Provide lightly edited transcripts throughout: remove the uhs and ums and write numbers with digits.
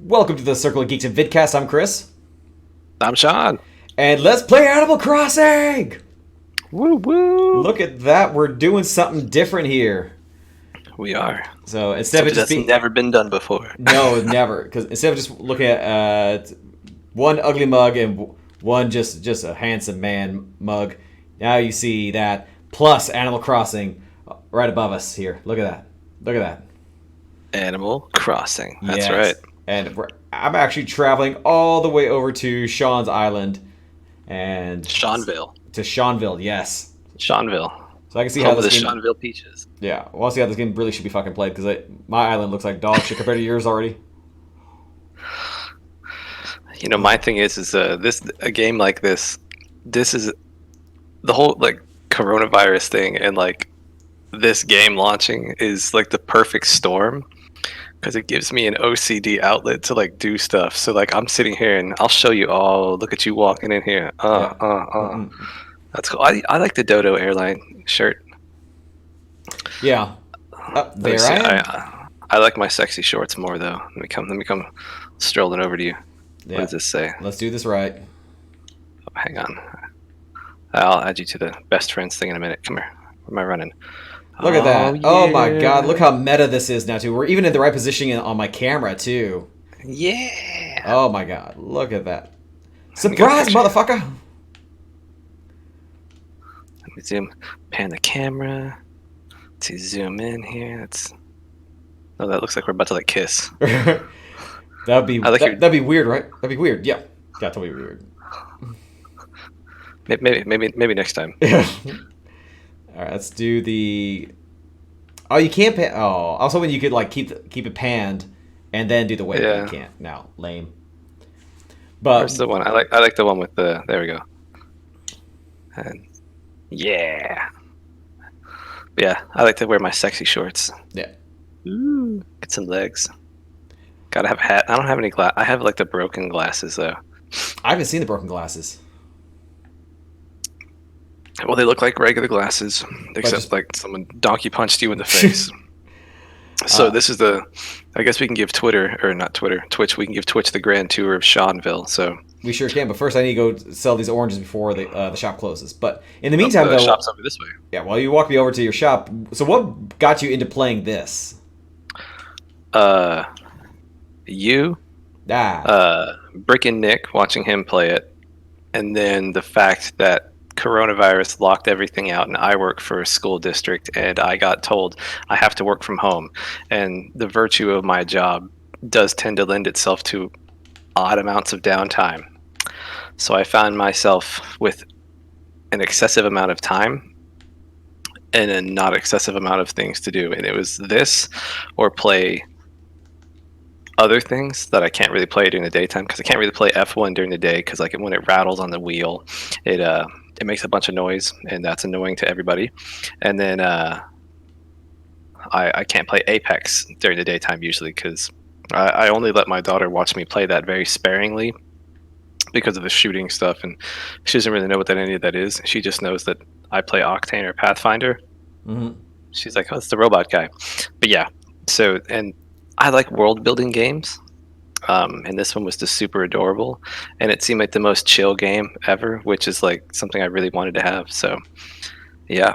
Welcome to the Circle of Geekdom Vidcast. I'm Chris. I'm Sean. And let's play Animal Crossing! Woo woo! Look at that. We're doing something different here. We are. So instead of just being... never been done before. No, never. Because instead of just looking at one ugly mug and one just a handsome man mug, now you see that plus Animal Crossing right above us here. Look at that. Look at that. Animal Crossing. That's yes. Right. And I'm actually traveling all the way over to Sean's Island. And Seanville. To Seanville, yes. Seanville. So I can see how this game... Seanville Peaches. Yeah, I want to see how this game really should be fucking played, because my island looks like dog shit compared to yours already. You know, my thing is a game like this is the whole like coronavirus thing, and like this game launching is like the perfect storm. Because it gives me an OCD outlet to like do stuff. So like I'm sitting here and I'll show you. Oh, look at you walking in here. That's cool. I like the Dodo airline shirt. Yeah. There I am. I like my sexy shorts more though. Let me come strolling over to you. Yeah. What does this say? Let's do this right. Oh, hang on. I'll add you to the best friends thing in a minute. Come here. Where am I running? Look at that. Yeah. Oh my god, look how meta this is now too. We're even in the right positioning on my camera too. Yeah. Oh my god, look at that. Surprise, motherfucker! Let me pan the camera to zoom in here. Oh, that looks like we're about to like kiss. that'd be weird, right? That'd be weird. Yeah, totally weird. Maybe next time. All right, let's do the. Oh, you can't pan. Oh, I was hoping you could like keep it panned, and then do the wave. Yeah. You can't now. Lame. But where's the one? I like the one with the. There we go. And yeah, I like to wear my sexy shorts. Yeah. Ooh, get some legs. Gotta have a hat. I don't have any glass. I have like the broken glasses though. I haven't seen the broken glasses. Well, they look like regular glasses, except like someone donkey punched you in the face. So this is I guess we can give Twitch, we can give Twitch the grand tour of Seanville. So we sure can, but first I need to go sell these oranges before the shop closes. But in the meantime, the shop's over this way. Yeah, while you walk me over to your shop, so what got you into playing this? Brick and Nick, watching him play it, and then the fact that coronavirus locked everything out, and I work for a school district, and I got told I have to work from home, and the virtue of my job does tend to lend itself to odd amounts of downtime. So I found myself with an excessive amount of time and a not excessive amount of things to do, and it was this or play other things that I can't really play during the daytime, because I can't really play F1 during the day, because like when it rattles on the wheel, it makes a bunch of noise, and that's annoying to everybody. And then I can't play Apex during the daytime usually, because I only let my daughter watch me play that very sparingly because of the shooting stuff, and she doesn't really know what any of that is. She just knows that I play Octane or Pathfinder. Mm-hmm. She's like, oh, it's the robot guy. But yeah, so, and I like world building games. And this one was just super adorable, and it seemed like the most chill game ever, which is like something I really wanted to have. So yeah,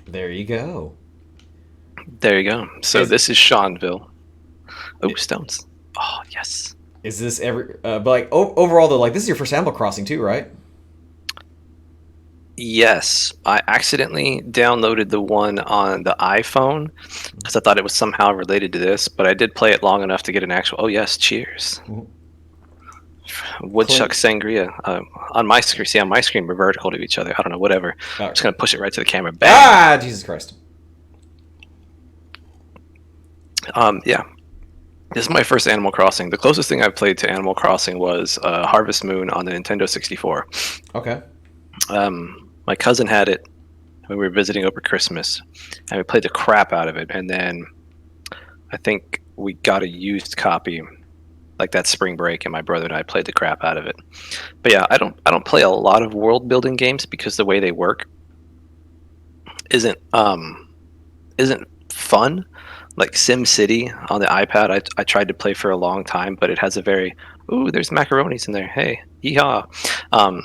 there you go. So this is Seanville. Oh, stones. Oh yes. Is this but like overall though, like this is your first Animal Crossing too, right? Yes, I accidentally downloaded the one on the iPhone because I thought it was somehow related to this, but I did play it long enough to get an actual. Oh yes, cheers. Mm-hmm. Woodchuck sangria. On my screen, we're vertical to each other. I don't know, whatever. I'm just gonna push it right to the camera. Bang. Ah, Jesus Christ. Yeah. This is my first Animal Crossing. The closest thing I've played to Animal Crossing was Harvest Moon on the Nintendo 64. Okay. My cousin had it when we were visiting over Christmas, and we played the crap out of it. And then I think we got a used copy like that spring break, and my brother and I played the crap out of it. But yeah, I don't play a lot of world building games because the way they work isn't fun. Like Sim City on the iPad, I tried to play for a long time, but it has a very, ooh, there's macaronis in there. Hey, yeehaw. Um,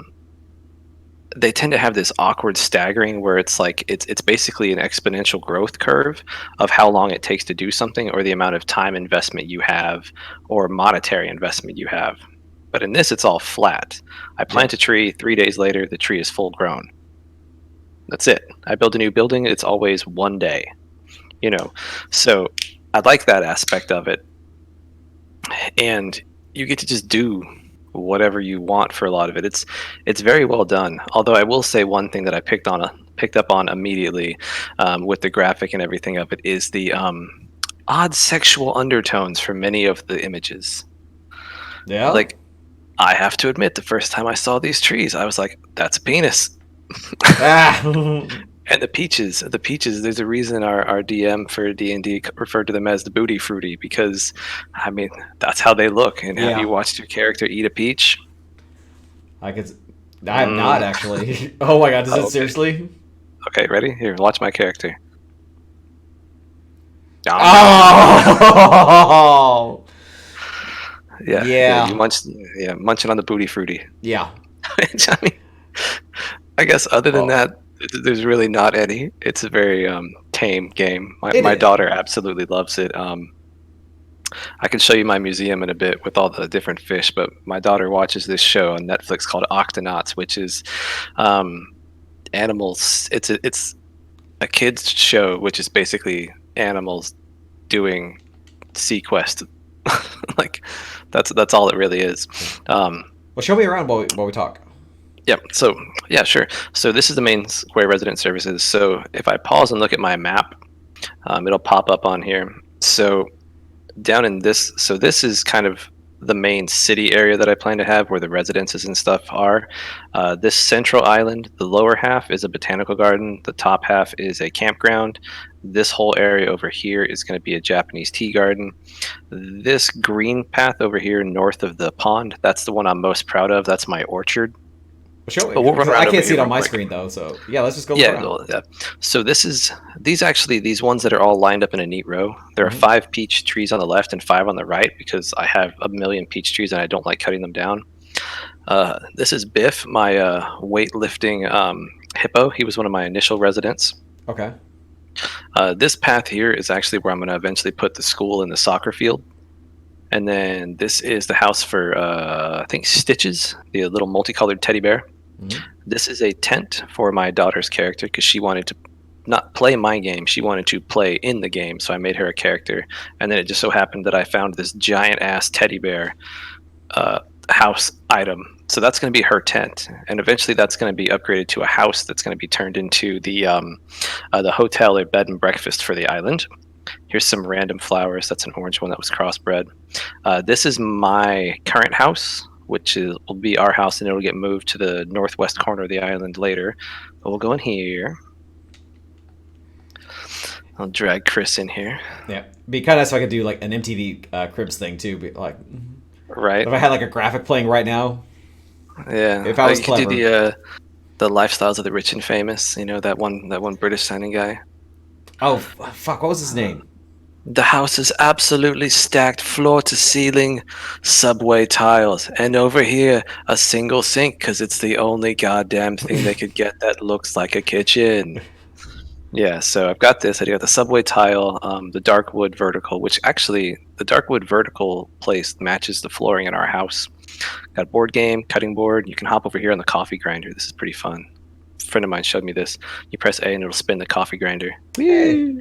they tend to have this awkward staggering where it's like it's basically an exponential growth curve of how long it takes to do something or the amount of time investment you have or monetary investment you have. But in this, it's all flat. I plant a tree, 3 days later, the tree is full grown. That's it. I build a new building, it's always one day, you know. So I like that aspect of it. And you get to just do whatever you want for a lot of it. It's very well done. Although I will say one thing that I picked up on immediately with the graphic and everything of it is the odd sexual undertones for many of the images. Yeah. Like, I have to admit, the first time I saw these trees, I was like, "That's a penis." Ah. And the peaches. There's a reason our DM for D&D referred to them as the booty fruity because, I mean, that's how they look. And have Yeah. you watched your character eat a peach? I have not actually. Oh my god, is it Okay. seriously? Okay, ready? Here, watch my character. Oh. Yeah. You munching on the booty fruity. Yeah. Which, I mean, I guess other than Oh. that, there's really not any. It's a very tame game. It My is. daughter absolutely loves it. I can show you my museum in a bit with all the different fish, but my daughter watches this show on Netflix called Octonauts, which is animals. It's a kids show, which is basically animals doing SeaQuest. Like that's all it really is. Well, show me around while we talk. Yeah. So yeah, sure. So this is the main Square Resident Services. So if I pause and look at my map, it'll pop up on here. So down in this, so this is kind of the main city area that I plan to have where the residences and stuff are. This central island, the lower half is a botanical garden. The top half is a campground. This whole area over here is going to be a Japanese tea garden. This green path over here north of the pond, that's the one I'm most proud of. That's my orchard. Well, show me. But we'll run around I over can't see here it on real my quick. screen though, so yeah, let's just go. Yeah, around. well, yeah. So these ones that are all lined up in a neat row. There are 5 peach trees on the left and 5 on the right because I have a million peach trees and I don't like cutting them down. This is Biff, my weightlifting hippo. He was one of my initial residents. Okay. This path here is actually where I'm going to eventually put the school and the soccer field. And then this is the house for, I think, Stitches, the little multicolored teddy bear. Mhm. This is a tent for my daughter's character because she wanted to not play my game. She wanted to play in the game, so I made her a character. And then it just so happened that I found this giant-ass teddy bear house item. So that's going to be her tent. And eventually that's going to be upgraded to a house that's going to be turned into the hotel or bed and breakfast for the island. Here's some random flowers. That's an orange one that was crossbred. This is my current house, which will be our house, and it'll get moved to the northwest corner of the island later. But we'll go in here. I'll drag Chris in here. Yeah, be kind of nice if I could do like an MTV Cribs thing too. Be like, Right. if I had like a graphic playing right now. Yeah. If I was you could clever. do the lifestyles of the rich and famous. You know, that one British signing guy. Oh fuck! What was his name? The house is absolutely stacked floor to ceiling subway tiles. And over here, a single sink because it's the only goddamn thing they could get that looks like a kitchen. Yeah, so I've got this. I got the subway tile, the dark wood vertical, which actually, the dark wood vertical place matches the flooring in our house. Got a board game, cutting board. You can hop over here on the coffee grinder. This is pretty fun. A friend of mine showed me this. You press A and it'll spin the coffee grinder. Hey.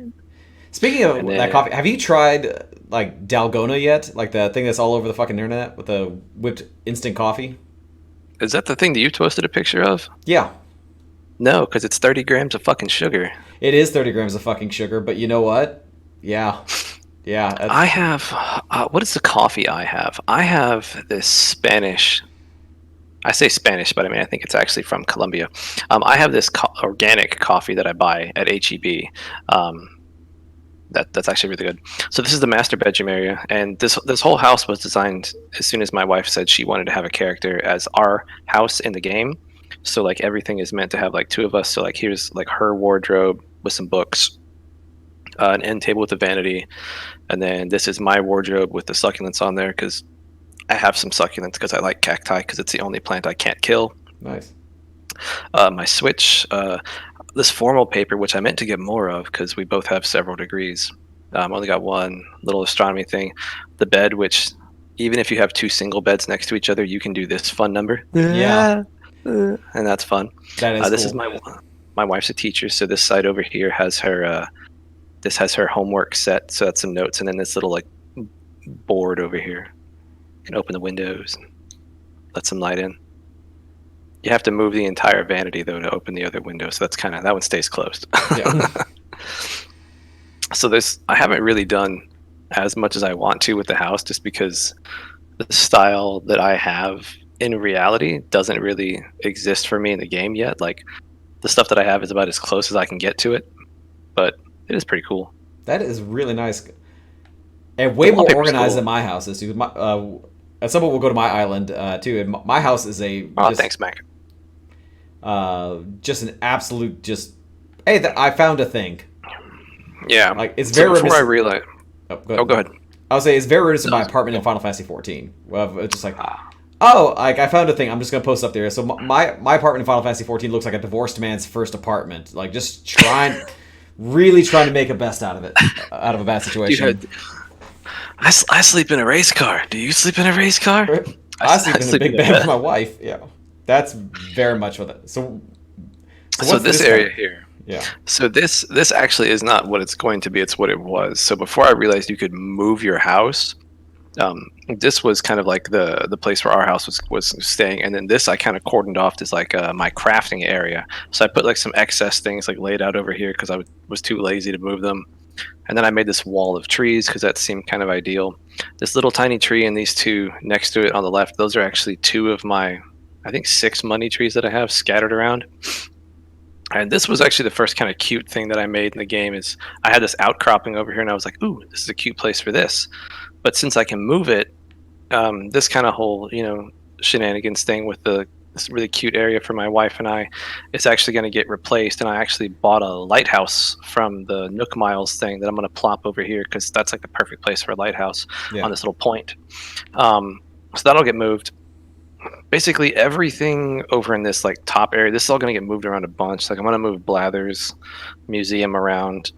Speaking of And that then- coffee, have you tried like Dalgona yet? Like the thing that's all over the fucking internet with the whipped instant coffee? Is that the thing that you posted a picture of? Yeah, No, because it's 30 grams of fucking sugar. it is 30 grams of fucking sugar, but you know what? Yeah. that's- I have, what is the coffee I have? I have this Spanish, I say Spanish, but I mean, I think it's actually from Colombia. I have this organic coffee that I buy at HEB. That's actually really good. So this is the master bedroom area, and this whole house was designed as soon as my wife said she wanted to have a character as our house in the game. So like everything is meant to have like two of us. So like here's like her wardrobe with some books, an end table with a vanity, and then this is my wardrobe with the succulents on there because I have some succulents because I like cacti because it's the only plant I can't kill. Nice. My switch, this formal paper, which I meant to get more of because we both have several degrees. I only got one little astronomy thing. The bed, which even if you have two single beds next to each other, you can do this fun number. Yeah. And that's fun. That is This cool. is my wife's a teacher, so this side over here has her. This has her homework set, so that's some notes, and then this little like board over here. You can open the windows and let some light in. You have to move the entire vanity though to open the other window, so that's that one stays closed. Yeah. So I haven't really done as much as I want to with the house, just because the style that I have in reality doesn't really exist for me in the game yet. Like the stuff that I have is about as close as I can get to it, but it is pretty cool. That is really nice. And way more organized than my house is. At some point we'll go to my island too. And my house is thanks, Mac. Just an absolute hey, I found a thing. Yeah, like it's very. So before I realize, go ahead. I would say it's very reminiscent of my apartment in Final Fantasy 14. It's just like, like I found a thing. I'm just gonna post up there. So my apartment in Final Fantasy 14 looks like a divorced man's first apartment. Like just really trying to make a best out of it, out of a bad situation. I sleep in a race car. Do you sleep in a race car? I sleep in a big bed with my wife. Yeah, that's very much what it. So this area here. Yeah. So this actually is not what it's going to be. It's what it was. So before I realized you could move your house, this was kind of like the place where our house was staying, and then this I kind of cordoned off as like my crafting area. So I put like some excess things like laid out over here because I was too lazy to move them, and then I made this wall of trees because that seemed kind of ideal. This little tiny tree and these two next to it on the left, those are actually two of my, I think 6 money trees that I have scattered around. And this was actually the first kind of cute thing that I made in the game. Is I had this outcropping over here, and I was like, "Ooh, this is a cute place for this." But since I can move it, this kind of whole shenanigans thing with this really cute area for my wife and I, it's actually going to get replaced. And I actually bought a lighthouse from the Nook Miles thing that I'm going to plop over here because that's like the perfect place for a lighthouse on this little point. So that'll get moved. Basically everything over in this like top area, this is all going to get moved around a bunch. Like I'm going to move Blather's museum around.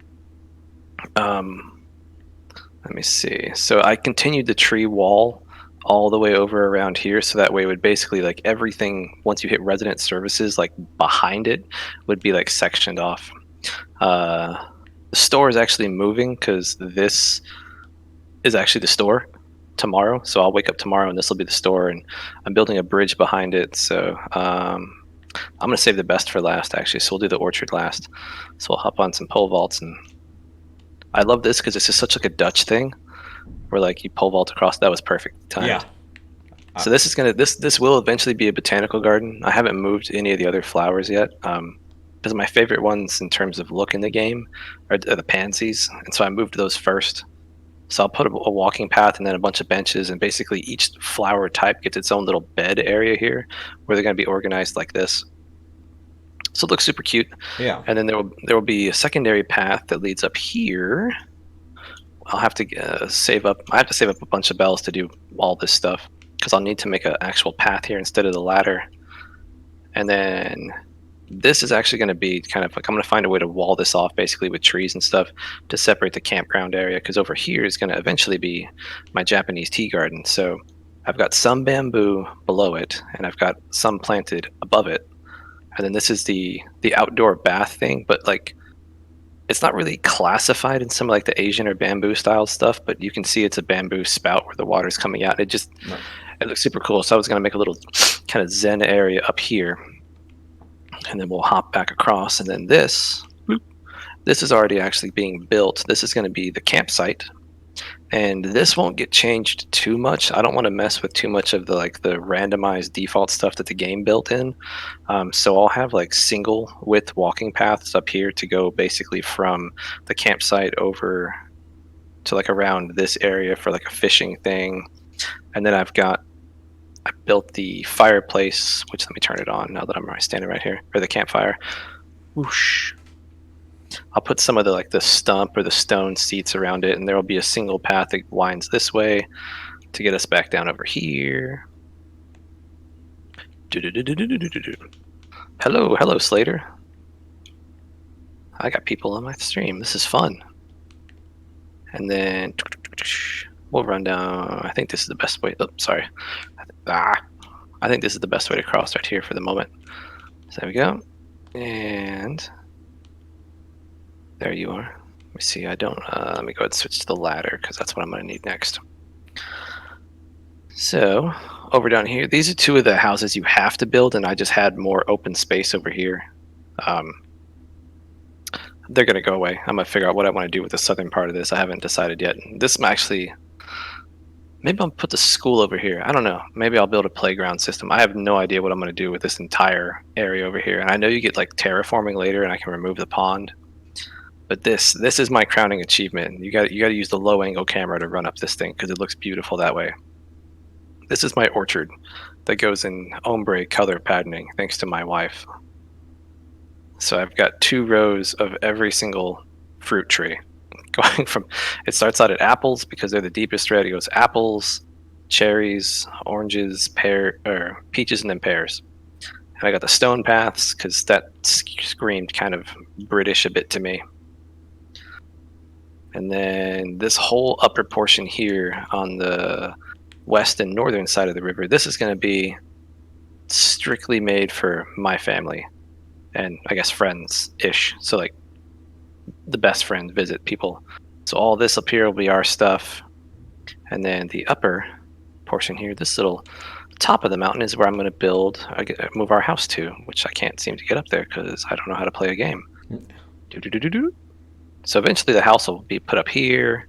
Let me see. So I continued the tree wall all the way over around here, so that way it would basically like everything once you hit resident services, like behind it would be like sectioned off. The store is actually moving because this is actually the store tomorrow, so I'll wake up tomorrow and this will be the store, and I'm building a bridge behind it, so I'm gonna save the best for last actually, so we'll do the orchard last. So we'll hop on some pole vaults, and I love this because it's just such like a Dutch thing where like you pole vault across. That was perfect time. Yeah. So this is this will eventually be a botanical garden. I haven't moved any of the other flowers yet because my favorite ones in terms of look in the game are the pansies, and so I moved those first. So I'll put a walking path and then a bunch of benches, and basically each flower type gets its own little bed area here where they're going to be organized like this. So it looks super cute. Yeah. And then there will be a secondary path that leads up here. I'll have to save up. I have to save up a bunch of bells to do all this stuff because I'll need to make an actual path here instead of the ladder. And then this is actually going to be kind of like I'm going to find a way to wall this off basically with trees and stuff to separate the campground area, because over here is going to eventually be my Japanese tea garden. So I've got some bamboo below it and I've got some planted above it. And then this is the outdoor bath thing, but like it's not really classified in some of like the Asian or bamboo style stuff, but you can see it's a bamboo spout where the water's coming out. It looks super cool. So I was going to make a little kind of zen area up here. And then we'll hop back across, and then this is already actually being built. This is going to be the campsite, And this won't get changed too much. I don't want to mess with too much of the randomized default stuff that the game built in. So I'll have like single width walking paths up here to go basically from the campsite over to like around this area for like a fishing thing. And then I built the fireplace, which let me turn it on now that I'm standing right here, or the campfire. Whoosh. I'll put some of the stump or the stone seats around it, and there will be a single path that winds this way to get us back down over here. Hello, Slater. I got people on my stream. This is fun. And then we'll run down. I think this is the best way. Oh, sorry. I think this is the best way to cross right here for the moment. So there we go. And there you are. Let me see. Let me go ahead and switch to the ladder because that's what I'm going to need next. So over down here, these are two of the houses you have to build, and I just had more open space over here. They're going to go away. I'm going to figure out what I want to do with the southern part of this. I haven't decided yet. This actually, maybe I'll put the school over here. I don't know. Maybe I'll build a playground system. I have no idea what I'm going to do with this entire area over here. And I know you get like terraforming later, and I can remove the pond. But this is my crowning achievement. You got to use the low angle camera to run up this thing because it looks beautiful that way. This is my orchard that goes in ombre color patterning thanks to my wife. So I've got 2 rows of every single fruit tree. Going from, it starts out at apples because they're the deepest red. It goes apples, cherries, oranges, peaches, and then pears. And I got the stone paths because that screamed kind of British a bit to me. And then this whole upper portion here on the west and northern side of the river, this is going to be strictly made for my family and I guess friends-ish. So like the best friend visit people. So all this up here will be our stuff. And then the upper portion here, this little top of the mountain is where I'm going to move our house to, which I can't seem to get up there because I don't know how to play a game. So eventually the house will be put up here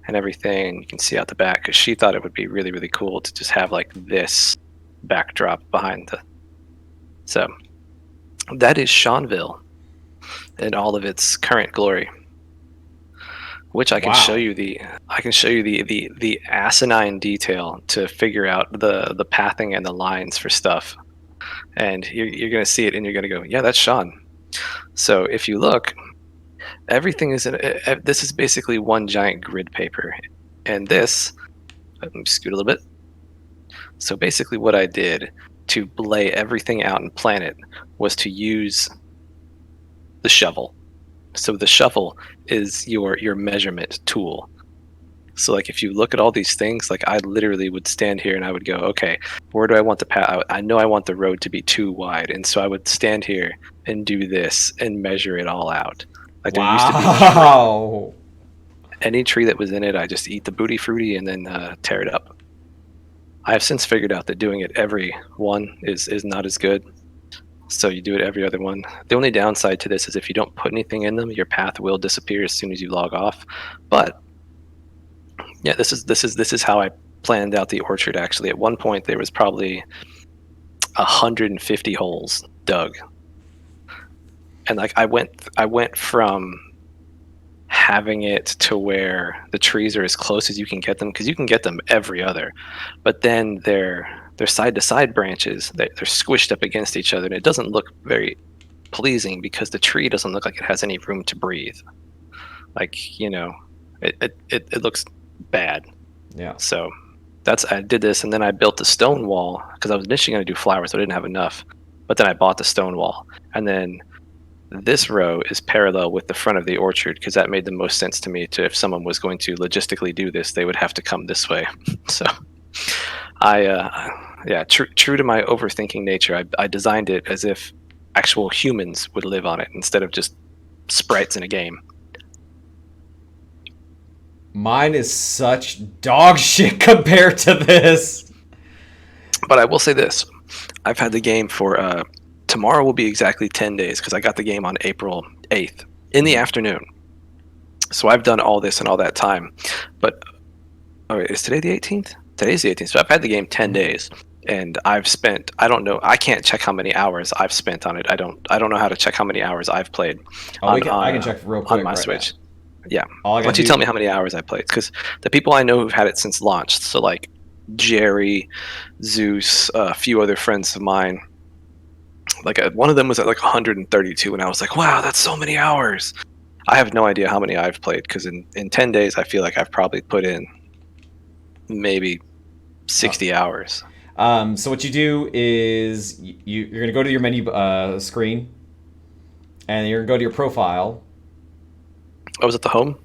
and everything. You can see out the back because she thought it would be really, really cool to just have like this backdrop behind the. So that is Seanville in all of its current glory. Which I can show you the asinine detail to figure out the pathing and the lines for stuff. And you're gonna see it and you're gonna go, yeah, that's Sean. So if you look, everything is this is basically one giant grid paper. And this, let me scoot a little bit. So basically what I did to lay everything out and plan it was to use the shovel. So the shovel is your measurement tool. So like if you look at all these things, like I literally would stand here and I would go, okay, where do I want the path? I know I want the road to be too wide. And so I would stand here and do this and measure it all out. Like there used to be any tree that was in it, I just eat the booty fruity and then tear it up. I have since figured out that doing it every one is not as good. So you do it every other one. The only downside to this is if you don't put anything in them, your path will disappear as soon as you log off. But yeah, this is how I planned out the orchard. Actually, at one point there was probably 150 holes dug, and like I went from having it to where the trees are as close as you can get them, because you can get them every other, but then they're side to side branches, they're squished up against each other, and it doesn't look very pleasing because the tree doesn't look like it has any room to breathe. Like, you know, it looks bad. Yeah. So I did this, and then I built the stone wall because I was initially going to do flowers, so I didn't have enough. But then I bought the stone wall, and then this row is parallel with the front of the orchard because that made the most sense to me. To if someone was going to logistically do this, they would have to come this way. So true to my overthinking nature, I designed it as if actual humans would live on it instead of just sprites in a game. Mine is such dog shit compared to this. But I will say this. I've had the game for tomorrow will be exactly 10 days because I got the game on April 8th in the afternoon. So I've done all this in all that time. But Oh, wait, is today the 18th? Today's the 18th. So I've had the game 10 days, and I've spent. I don't know. I can't check how many hours I've spent on it. I don't know how to check how many hours I've played Oh, I can check real on quick my right now. Switch. Yeah. All I Why gotta don't you tell me do. how many hours I played? Because the people I know who've had it since launched, so like Jerry, Zeus, a few other friends of mine, like one of them was at like 132, and I was like, wow, that's so many hours. I have no idea how many I've played because in 10 days, I feel like I've probably put in maybe Oh. 60 hours. So what you do is you're gonna go to your menu screen, and you're gonna go to your profile. I was at the home.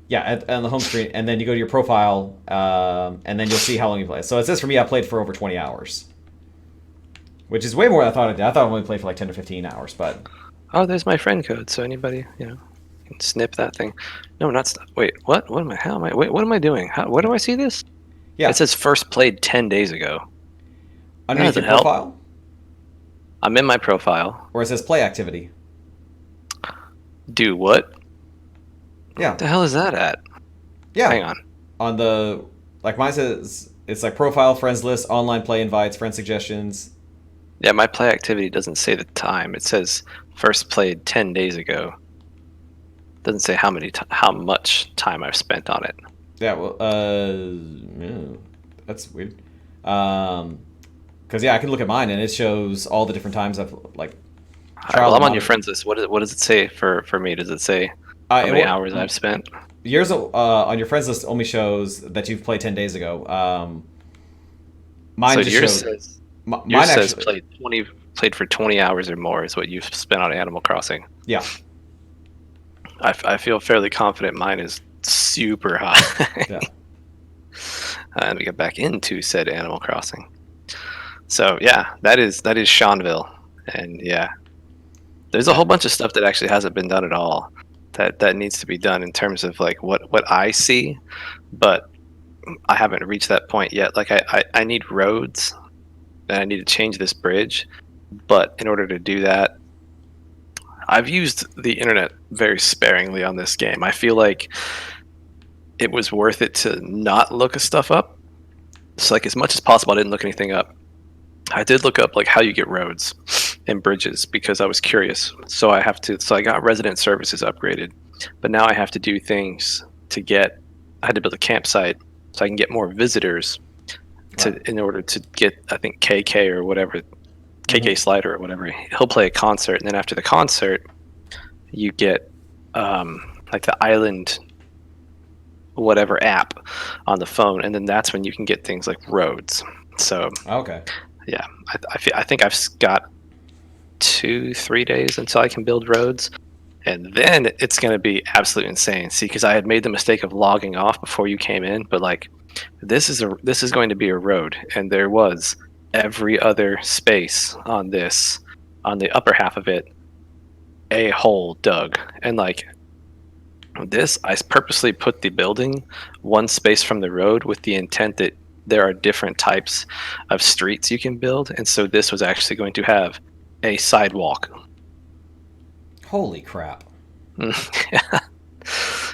Yeah, on the home screen, and then you go to your profile, and then you'll see how long you play. So it says for me, I played for over 20 hours, which is way more than I thought I did. I thought I only played for like 10 to 15 hours, but Oh, there's my friend code. So anybody, can snip that thing. No, not snip. Wait, what? What am I? How am I? Wait, what am I doing? Where do I see this? It yeah, says first played 10 days ago. That underneath doesn't your help. profile, I'm in my profile. where it says play activity. Do what? Yeah, The hell is that at? yeah. Hang on. On the like mine says it's like profile, friends list, online play invites, friend suggestions. Yeah, my play activity doesn't say the time. It says first played 10 days ago. Doesn't say how much time I've spent on it. Yeah, well, yeah, that's weird. Because yeah, I can look at mine and it shows all the different times I've like All right, trial well, and I'm on your monitor. friends list. What does it say for me? Does it say how It, many hours I've spent? yours on your friends list only shows that you've played 10 days ago. Mine So just yours shows says mine actually. played for 20 hours or more is what you've spent on Animal Crossing. Yeah, I feel fairly confident mine is super high. yeah. And we get back into said Animal Crossing. So yeah, that is Seanville, and yeah, there's a Yeah. whole bunch of stuff that actually hasn't been done at all that needs to be done in terms of like what I see, but I haven't reached that point yet. Like I need roads, and I need to change this bridge, but in order to do that, I've used the internet very sparingly on this game. I feel like it was worth it to not look stuff up. So like as much as possible, I didn't look anything up. I did look up like how you get roads and bridges because I was curious. So I got resident services upgraded, but now I have to do things to get. I had to build a campsite so I can get more visitors Right. in order to get I think KK or whatever KK Mhm. Slider or whatever. He'll play a concert, and then after the concert, you get like the island whatever app on the phone, and then that's when you can get things like roads. So Okay. yeah, I think I've got 2-3 days until I can build roads, and then it's going to be absolutely insane. See, because I had made the mistake of logging off before you came in, but like this is going to be a road, and there was every other space on the upper half of it a hole dug, and like this I purposely put the building one space from the road with the intent that there are different types of streets you can build, and so this was actually going to have a sidewalk. Holy crap.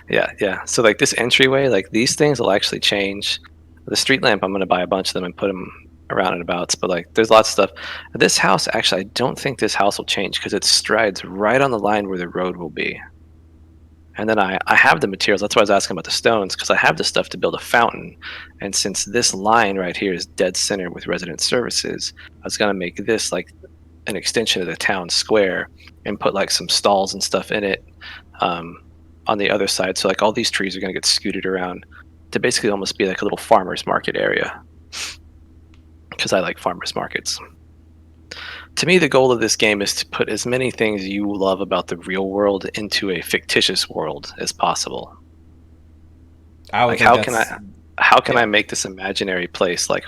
Yeah. So like this entryway, like these things will actually change. The street lamp, I'm going to buy a bunch of them and put them around and abouts. But like, there's lots of stuff. This house, actually, I don't think this house will change because it strides right on the line where the road will be. And then I have the materials. That's why I was asking about the stones, because I have the stuff to build a fountain. And since this line right here is dead center with resident services, I was going to make this like an extension of the town square and put like some stalls and stuff in it on the other side. So like all these trees are going to get scooted around to basically almost be like a little farmer's market area, because I like farmer's markets. To me, the goal of this game is to put as many things you love about the real world into a fictitious world as possible. I would Like think that's how can yeah. I make this imaginary place like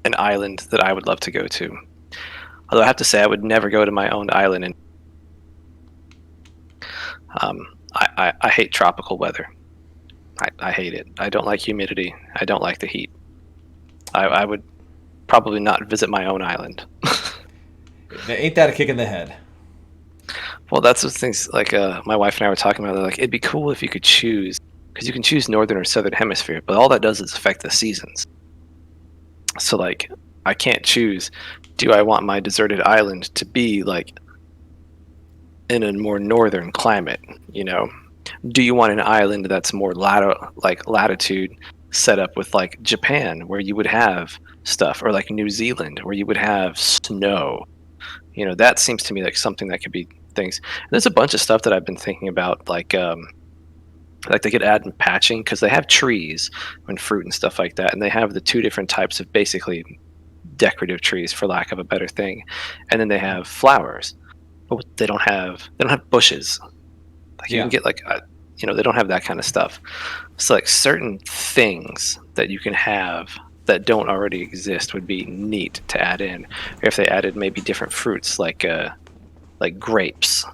an island that I would love to go to? Although I have to say I would never go to my own island, and I hate tropical weather. I hate it. I don't like humidity. I don't like the heat. I would probably not visit my own island. Ain't that a kick in the head? Well, that's the things like my wife and I were talking about. Like, it'd be cool if you could choose because you can choose northern or southern hemisphere, but all that does is affect the seasons. So like, I can't choose. Do I want my deserted island to be like in a more northern climate? You know, do you want an island that's more latitude set up with like Japan, where you would have stuff, or like New Zealand, where you would have snow? You know, that seems to me like something that could be things. And there's a bunch of stuff that I've been thinking about, like they could add in patching, because they have trees and fruit and stuff like that, and they have the two different types of basically decorative trees, for lack of a better thing, and then they have flowers, but they don't have bushes. Like you Yeah. can get like they don't have that kind of stuff. So like certain things that you can have that don't already exist would be neat to add in. Or if they added maybe different fruits like grapes,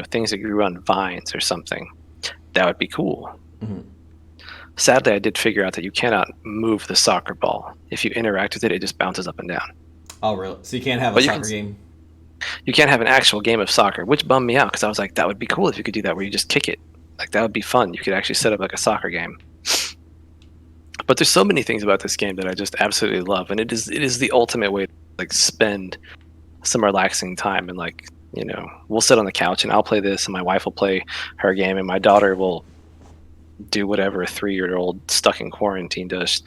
things that grew on vines or something, that would be cool. Mm-hmm. Sadly, I did figure out that you cannot move the soccer ball. If you interact with it, it just bounces up and down. Oh, really? So you can't have a But soccer game? you can't have an actual game of soccer, which bummed me out, because I was like, that would be cool if you could do that, where you just kick it. Like, that would be fun. You could actually set up like a soccer game. But there's so many things about this game that I just absolutely love, and it is the ultimate way to like spend some relaxing time. And like, we'll sit on the couch and I'll play this, and my wife will play her game, and my daughter will do whatever a 3-year-old stuck in quarantine does.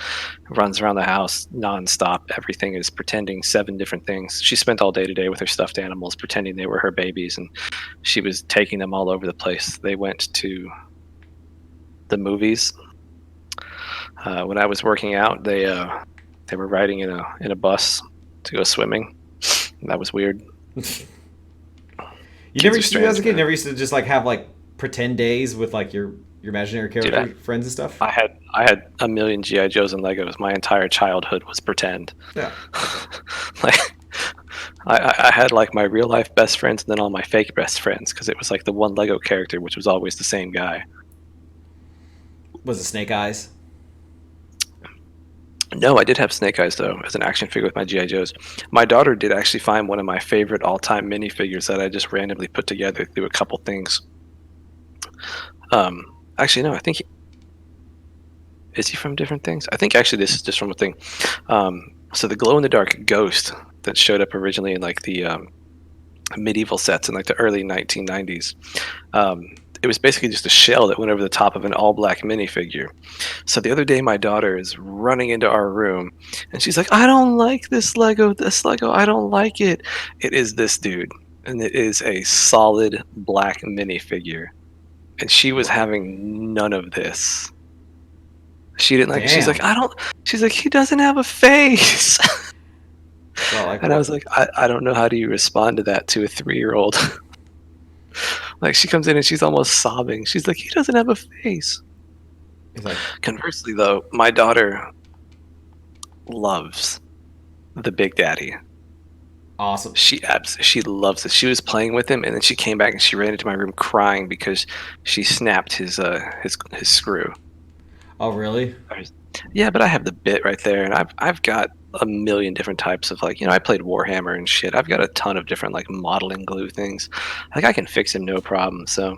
Runs around the house nonstop. Everything is pretending 7 different things. She spent all day today with her stuffed animals, pretending they were her babies, and she was taking them all over the place. They went to the movies. When I was working out, they were riding in a bus to go swimming. That was weird. You Kids never are used to do that as a strange, kid? man. Never used to just like have like pretend days with like your imaginary character friends and stuff? I had a million GI Joes and Legos. My entire childhood was pretend. Yeah. Like I had like my real life best friends and then all my fake best friends, because it was like the one Lego character, which was always the same guy. Was it Snake Eyes? No, I did have Snake Eyes though, as an action figure with my GI Joes. My daughter did actually find one of my favorite all-time minifigures that I just randomly put together through a couple things. Actually, no, I think is he from different things? I think actually this is just from a thing. So the glow-in-the-dark ghost that showed up originally in like the medieval sets in like the early 1990s. It was basically just a shell that went over the top of an all-black minifigure. So the other day, my daughter is running into our room, and she's like, "I don't like this Lego. I don't like it." It is this dude, and it is a solid black minifigure. And she was having none of this. She didn't like it. She's like, Damn. "I don't." She's like, "He doesn't have a face." Well, like, And I was like, I don't know how do you respond to that to a 3-year-old. Like, she comes in and she's almost sobbing. She's like, "He doesn't have a face." he's like, Conversely, though, my daughter loves the Big Daddy. awesome. She loves it. She was playing with him, and then she came back and she ran into my room crying because she snapped his screw. Oh, really? Yeah, but I have the bit right there, and I've got a million different types of like, I played Warhammer and shit. I've got a ton of different like modeling glue things. Like, I can fix him no problem. So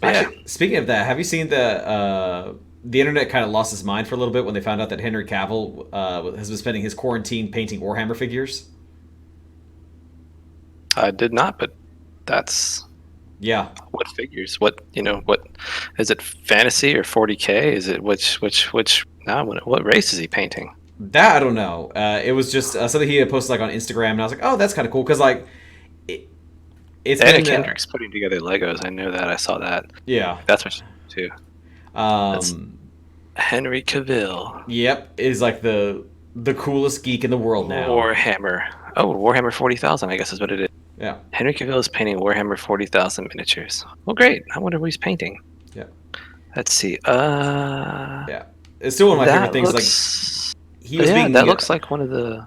yeah. Actually, speaking of that, have you seen the internet kind of lost its mind for a little bit when they found out that Henry Cavill has been spending his quarantine painting Warhammer figures? I did not, but that's Yeah. what figures. What is it? Fantasy or 40K? Is it which? What race is he painting? That I don't know. It was just something he had posted like on Instagram, and I was like, "Oh, that's kind of cool." Because like, it's Anna been Kendrick's putting together Legos. I know that. I saw that. yeah. That's what she did too. That's Um, Henry Cavill. yep, is like the coolest geek in the world now. Warhammer. Oh, Warhammer 40,000. I guess is what it is. Yeah. Henry Cavill is painting Warhammer 40,000 miniatures. Well, great. I wonder what he's painting. Yeah. Let's see. Yeah. It's still one of my favorite things. Looks, like he was yeah, being that looks like one of the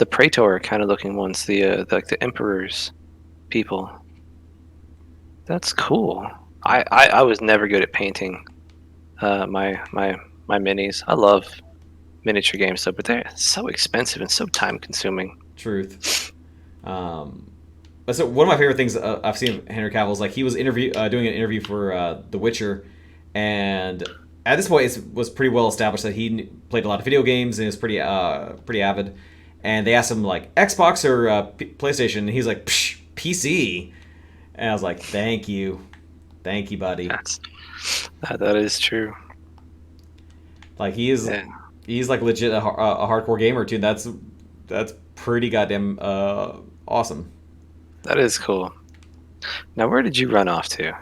Praetor kind of looking ones. Like the Emperor's people. That's cool. I was never good at painting my minis. I love miniature games, though, but they're so expensive and so time consuming. truth. But so one of my favorite things I've seen of Henry Cavill is like he was doing an interview for The Witcher, And at this point, it was pretty well established that he played a lot of video games and is pretty avid. And they asked him like Xbox or PlayStation, and he's like Psh, PC. And I was like, thank you, buddy. That is true. Like he's like legit a hardcore gamer too. That's pretty goddamn awesome. That is cool. Now, where did you run off to?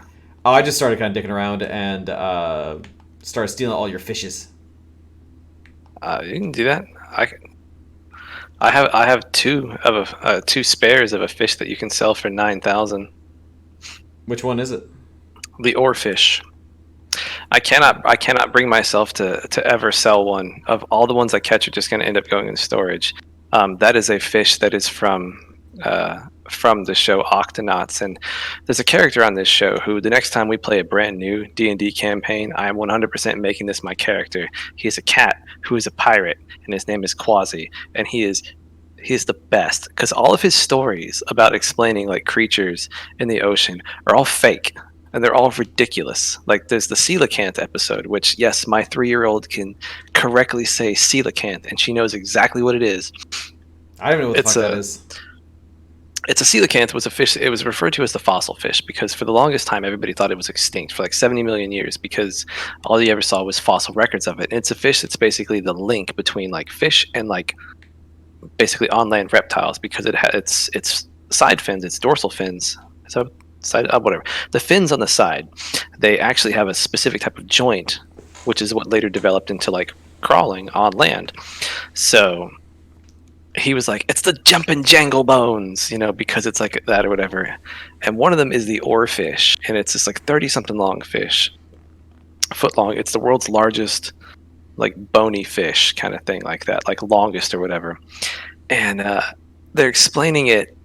Oh, I just started kind of dicking around and started stealing all your fishes. You can do that. I have two spares of a fish that you can sell for 9,000. Which one is it? The oarfish. I cannot bring myself to ever sell one. Of all the ones I catch are just going to end up going in storage. That is a fish that is from the show Octonauts, and there's a character on this show who the next time we play a brand new D&D campaign, I am 100% making this my character. He is a cat who is a pirate, and his name is Quasi, and he is the best because all of his stories about explaining like creatures in the ocean are all fake. And they're all ridiculous. Like there's the coelacanth episode, which yes, my 3-year-old can correctly say coelacanth, and she knows exactly what it is. I don't know what the fuck that is. It's a coelacanth. Was a fish. It was referred to as the fossil fish because for the longest time everybody thought it was extinct for like 70 million years because all you ever saw was fossil records of it. And it's a fish that's basically the link between like fish and like basically on land reptiles because it has its side fins, its dorsal fins. So side whatever, the fins on the side, they actually have a specific type of joint, which is what later developed into like crawling on land. So he was like, it's the jumping jangle bones, because it's like that or whatever. And one of them is the oarfish, and it's this like 30 something long fish, foot long. It's the world's largest like bony fish kind of thing, like that, like longest or whatever. And they're explaining it,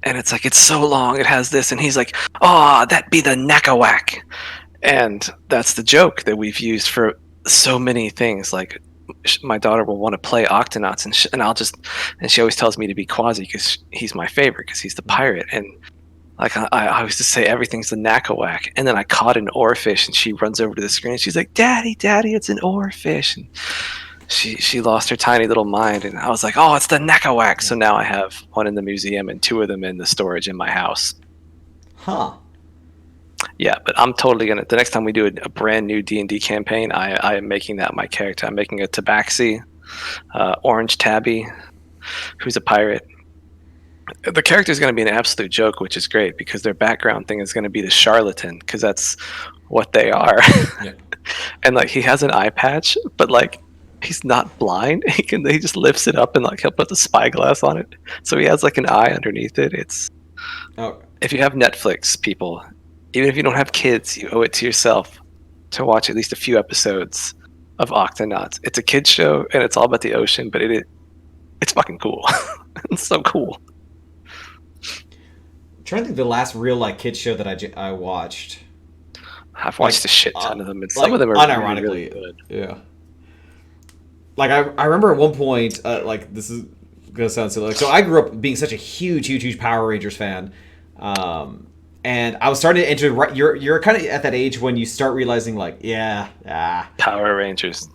and it's like, it's so long, it has this, and he's like, oh, that be the Nakawak. And that's the joke that we've used for so many things. Like my daughter will want to play Octonauts, and she always tells me to be Quasi because he's my favorite because he's the pirate. And like I always just say everything's the Nakawak, and then I caught an oarfish, and she runs over to the screen, and she's like, Daddy, it's an oarfish. And she lost her tiny little mind, and I was like, oh, it's the Nakawak. So now I have one in the museum and 2 of them in the storage in my house. Huh. Yeah, but I'm totally gonna. The next time we do a brand new D&D campaign, I am making that my character. I'm making a Tabaxi, Orange Tabby, who's a pirate. The character is going to be an absolute joke, which is great because their background thing is going to be the charlatan because that's what they are. Yeah. And like he has an eye patch, but like he's not blind. He just lifts it up and like he'll put the spyglass on it, so he has like an eye underneath it. If you have Netflix, people, even if you don't have kids, you owe it to yourself to watch at least a few episodes of Octonauts. It's a kids show and it's all about the ocean, but it's fucking cool. It's so cool. I'm trying to think of the last real like kids show that I watched. I've watched a shit ton of them, and some of them are unironically really good. Yeah. Like I remember at one point, like this is gonna sound silly. Like, so I grew up being such a huge Power Rangers fan, and I was starting to enter. You're kind of at that age when you start realizing, like, Power Rangers.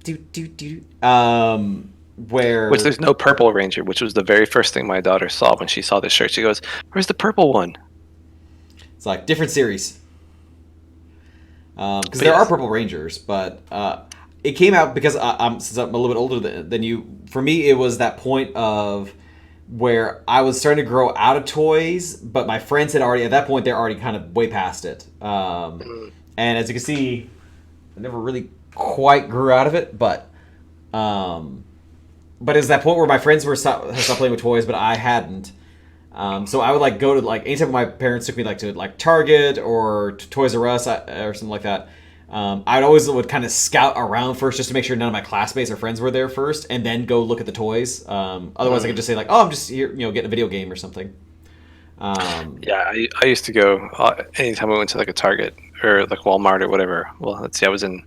Which there's no Purple Ranger, which was the very first thing my daughter saw when she saw this shirt. She goes, "Where's the purple one?" It's like different series. Because there are Purple Rangers, but it came out because since I'm a little bit older than you. For me, it was that point of where I was starting to grow out of toys, but my friends had already, at that point, they're already kind of way past it. And as you can see, I never really quite grew out of it, but it's that point where my friends had stopped playing with toys, but I hadn't. So I would like go to like anytime my parents took me like to like Target or to Toys R Us or something like that. I'd always would kind of scout around first just to make sure none of my classmates or friends were there first, and then go look at the toys. Otherwise, I could just say like, "Oh, I'm just here, getting a video game or something." Yeah, I used to go anytime we went to like a Target or like Walmart or whatever. Well, let's see, I was in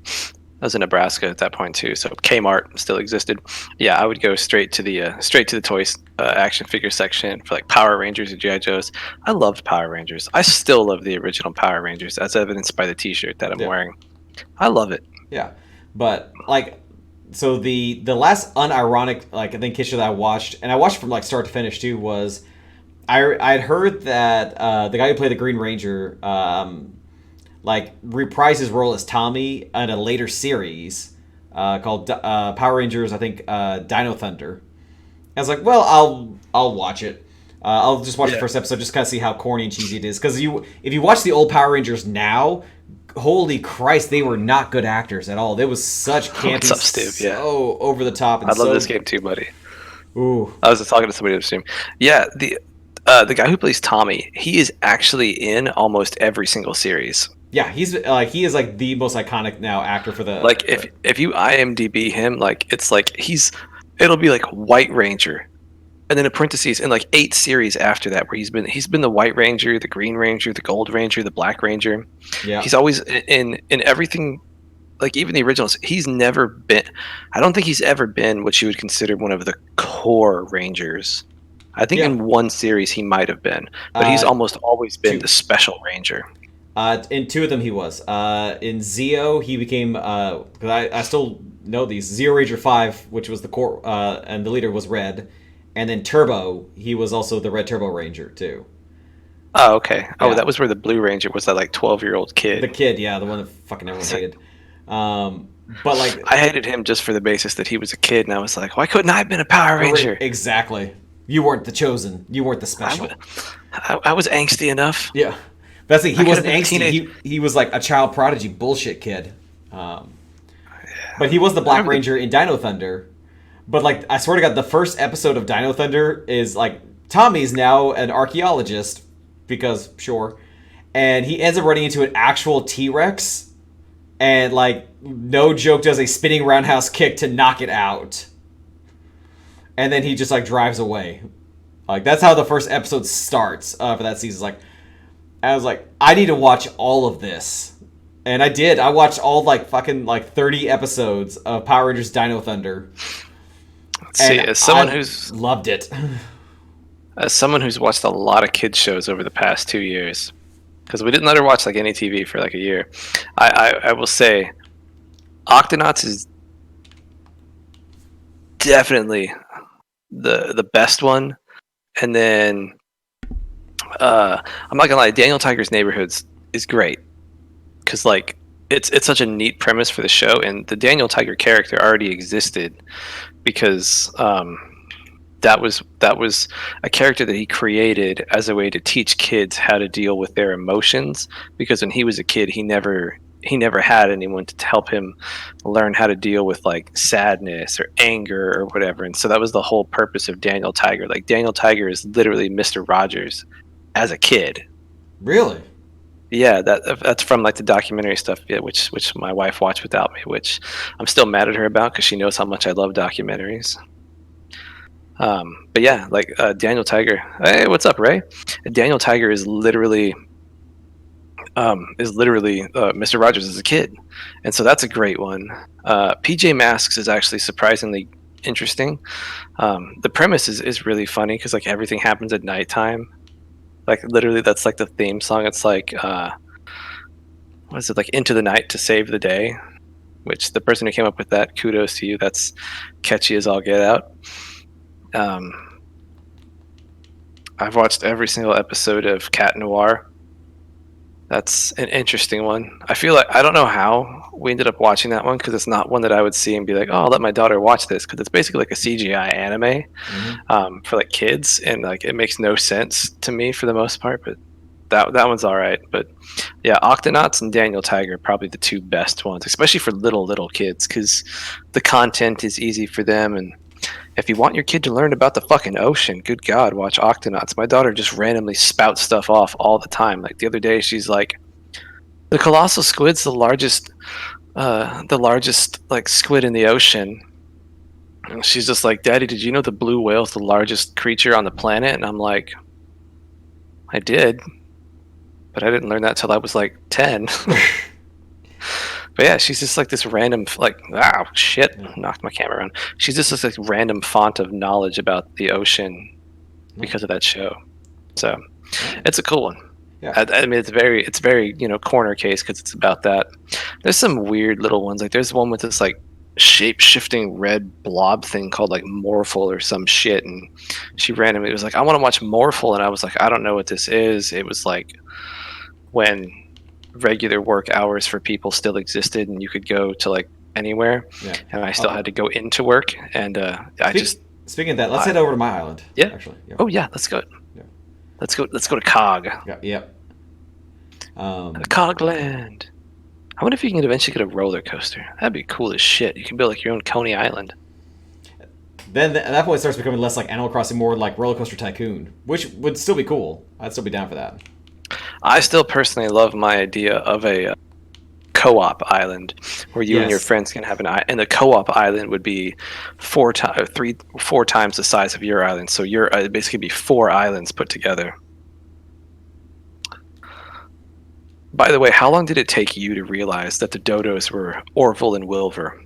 Nebraska at that point too, so Kmart still existed. Yeah, I would go straight to the toys action figure section for like Power Rangers or G.I. Joes. I loved Power Rangers. I still love the original Power Rangers, as evidenced by the T-shirt that I'm wearing. I love it. Yeah, but like, so the last unironic like I think kid show that I watched, and I watched from like start to finish too, was I had heard that the guy who played the Green Ranger like reprised his role as Tommy in a later series called Power Rangers, I think Dino Thunder. I was like, well, I'll watch it. I'll just watch the first episode, just kind of see how corny and cheesy it is. Because if you watch the old Power Rangers now, holy Christ, they were not good actors at all. There was such campy, What's up, Steve? so over the top. And I love this game too, buddy. Ooh, I was just talking to somebody on the stream. Yeah, the guy who plays Tommy, he is actually in almost every single series. yeah, he is like the most iconic now actor for the Like if you IMDb him, like it's like it'll be like White Ranger, and then in parentheses in like 8 series after that where he's been the White Ranger, the Green Ranger, the Gold Ranger, the Black Ranger. Yeah, He's always in everything. Like even the originals, he's never been. I don't think he's ever been what you would consider one of the core Rangers. I think in one series he might have been, but he's almost always been the Special Ranger. In 2 of them he was. In Zeo he became because I still know these Zeo Ranger 5, which was the core, and the leader was Red, and then Turbo he was also the Red Turbo Ranger too. Oh, okay. Oh, Yeah. that was where the Blue Ranger was that like 12-year-old kid. The kid, yeah, the one that fucking everyone hated. But like I hated him just for the basis that he was a kid, and I was like, why couldn't I have been a Power Ranger? Exactly. You weren't the chosen. You weren't the special. I was angsty enough. Yeah. That's it. He wasn't been a angsty. He was like a child prodigy bullshit kid. But he was the Black Ranger in Dino Thunder. But like, I swear to God, the first episode of Dino Thunder is like Tommy's now an archaeologist because sure, and he ends up running into an actual T-Rex, and like no joke, does a spinning roundhouse kick to knock it out, and then he just like drives away. Like that's how the first episode starts for that season. Like I was like, I need to watch all of this. And I did. I watched all like fucking like 30 episodes of Power Rangers Dino Thunder. See, as someone who's loved it. As someone who's watched a lot of kids shows over the past 2 years, because we didn't let her watch like any TV for like a year, I will say Octonauts is definitely the best one. And then I'm not gonna lie, Daniel Tiger's Neighborhoods is great because like it's such a neat premise for the show, and the Daniel Tiger character already existed because that was a character that he created as a way to teach kids how to deal with their emotions, because when he was a kid he never had anyone to help him learn how to deal with like sadness or anger or whatever. And so that was the whole purpose of Daniel Tiger. Like Daniel Tiger is literally Mr. Rogers as a kid. Really? Yeah, that's from like the documentary stuff, yeah, which my wife watched without me, which I'm still mad at her about because she knows how much I love documentaries. But yeah, like Daniel Tiger. Hey, what's up, Ray? Daniel Tiger is literally Mr. Rogers as a kid, and so that's a great one. PJ Masks is actually surprisingly interesting. The premise is really funny because like everything happens at nighttime. Like literally, that's like the theme song. It's like what is it, like Into the Night to Save the Day, which the person who came up with that, kudos to you. That's catchy as all get out. I've watched every single episode of Cat Noir. That's an interesting one. I feel like I don't know how we ended up watching that one because it's not one that I would see and be like, oh, I'll let my daughter watch this, because it's basically like a CGI anime for like kids, and like it makes no sense to me for the most part. But that one's all right. But yeah, Octonauts and Daniel Tiger are probably the two best ones, especially for little kids, because the content is easy for them. And if you want your kid to learn about the fucking ocean, good God, watch Octonauts. My daughter just randomly spouts stuff off all the time. Like the other day, she's like, the colossal squid's the largest like squid in the ocean. And she's just like, Daddy, did you know the blue whale is the largest creature on the planet? And I'm like, I did, but I didn't learn that till I was like 10. But yeah, she's just like this random, like, shit, knocked my camera around. She's just this like random font of knowledge about the ocean because of that show. So it's a cool one. Yeah. I mean, it's very corner case because it's about that. There's some weird little ones. Like there's one with this like shape shifting red blob thing called like Morphle or some shit, and she randomly was like, "I want to watch Morphle," and I was like, "I don't know what this is." It was like when regular work hours for people still existed, and you could go to like anywhere, Yeah. and I still had to go into work, and Speaking of that, let's head over to my island. yeah. Actually. Yeah. Oh yeah, let's go. Yeah. Let's go to Cog. Yeah. Yep. Cogland. I wonder if you can eventually get a roller coaster. That'd be cool as shit. You can build like your own Coney Island. Then at that point, it starts becoming less like Animal Crossing, more like Roller Coaster Tycoon, which would still be cool. I'd still be down for that. I still personally love my idea of a co-op island where you and your friends can have an island, and the co-op island would be four times the size of your island. So your basically be 4 islands put together. By the way, how long did it take you to realize that the dodos were Orville and Wilbur?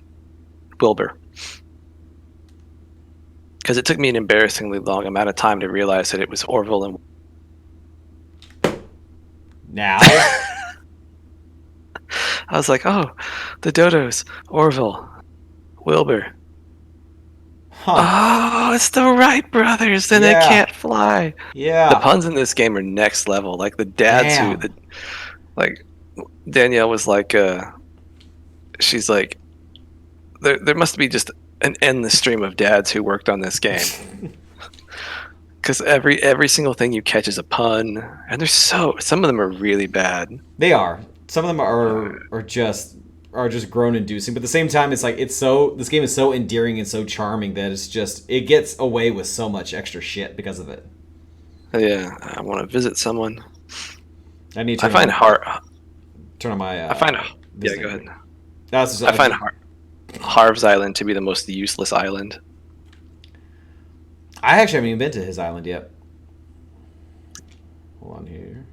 Because it took me an embarrassingly long amount of time to realize that it was Orville and. Now. I was like, oh, the dodos, Orville, Wilbur. Huh. Oh, it's the Wright brothers, and they can't fly. Yeah. The puns in this game are next level. Like the dads like Danielle was like, she's like, there must be just an endless stream of dads who worked on this game. Because every single thing you catch is a pun, and some of them are really bad. They are. Some of them are just groan inducing, but at the same time, it's like this game is so endearing and so charming that it gets away with so much extra shit because of it. Yeah, I want to visit someone. I need to. Turn on my. Yeah, go ahead. I find Harv's Island to be the most useless island. I actually haven't even been to his island yet. Hold on here.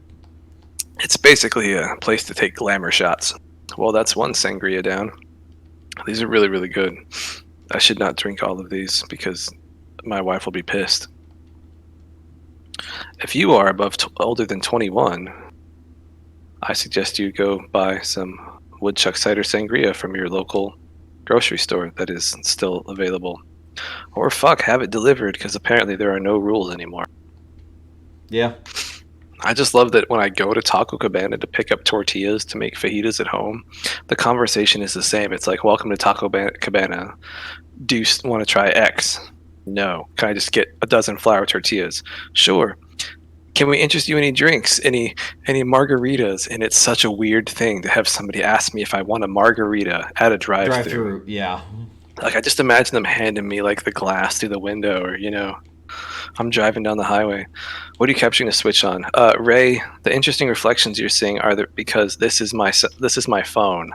It's basically a place to take glamour shots. Well, that's one sangria down. These are really, really good. I should not drink all of these because my wife will be pissed. If you are older than 21, I suggest you go buy some woodchuck cider sangria from your local grocery store that is still available. Or have it delivered because apparently there are no rules anymore. Yeah. I just love that when I go to Taco Cabana to pick up tortillas to make fajitas at home, the conversation is the same. It's like, welcome to Taco Cabana. Do you want to try X? No. Can I just get a dozen flour tortillas? Sure. Can we interest you in any drinks? Any margaritas? And it's such a weird thing to have somebody ask me if I want a margarita at a drive-thru. Yeah. Like, I just imagine them handing me like the glass through the window, or I'm driving down the highway. What are you capturing the switch on? Ray, the interesting reflections you're seeing are there because this is my phone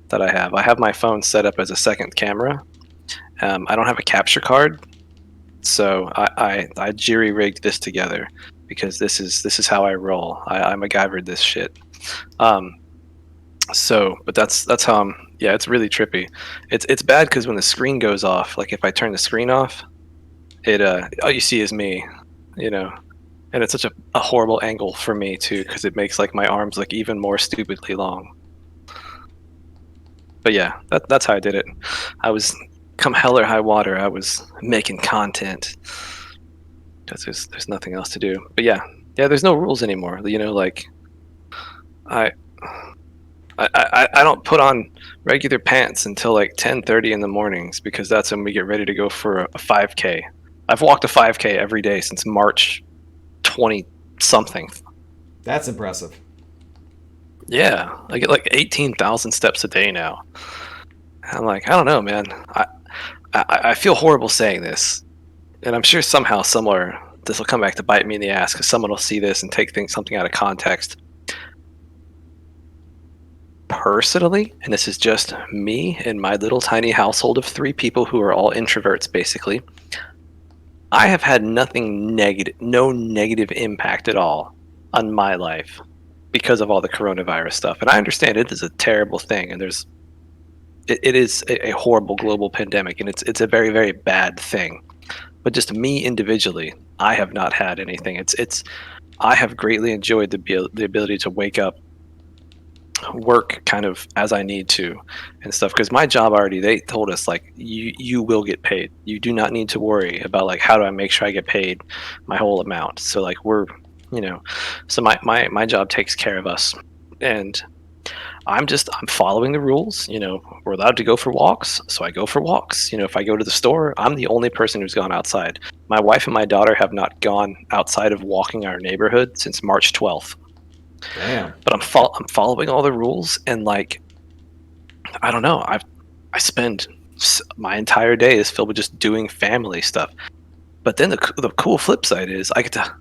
that I have. I have my phone set up as a second camera. I don't have a capture card, so I jury-rigged this together because this is how I roll. I MacGyvered this shit. But that's how I'm. Yeah, it's really trippy. It's bad because when the screen goes off, like if I turn the screen off, it all you see is me, and it's such a horrible angle for me too because it makes like my arms look even more stupidly long. But yeah, that's how I did it. I was come hell or high water. I was making content because there's nothing else to do. But yeah, there's no rules anymore. Like I don't put on regular pants until like 10:30 in the mornings because that's when we get ready to go for a 5K. I've walked a 5K every day since March 20 something. That's impressive. Yeah, I get like 18,000 steps a day now. I'm like, I don't know, man. I feel horrible saying this, and I'm sure somehow, somewhere, this will come back to bite me in the ass because someone will see this and take something out of context. Personally, and this is just me and my little tiny household of 3 people who are all introverts, basically, I have had no negative impact at all on my life because of all the coronavirus stuff. And I understand it is a terrible thing, and it is a horrible global pandemic, and it's a very, very bad thing. But just me individually, I have not had anything. It's I have greatly enjoyed the ability to wake up, work kind of as I need to and stuff, because my job already, they told us like you will get paid. You do not need to worry about like how do I make sure I get paid my whole amount. So like we're, you know, so my job takes care of us. And I'm following the rules. You know, we're allowed to go for walks, so I go for walks. You know, if I go to the store, I'm the only person who's gone outside. My wife and my daughter have not gone outside of walking our neighborhood since March 12th. Damn. But I'm following all the rules, and like, I don't know, I spend my entire day is filled with just doing family stuff. But then the cool flip side is I get to,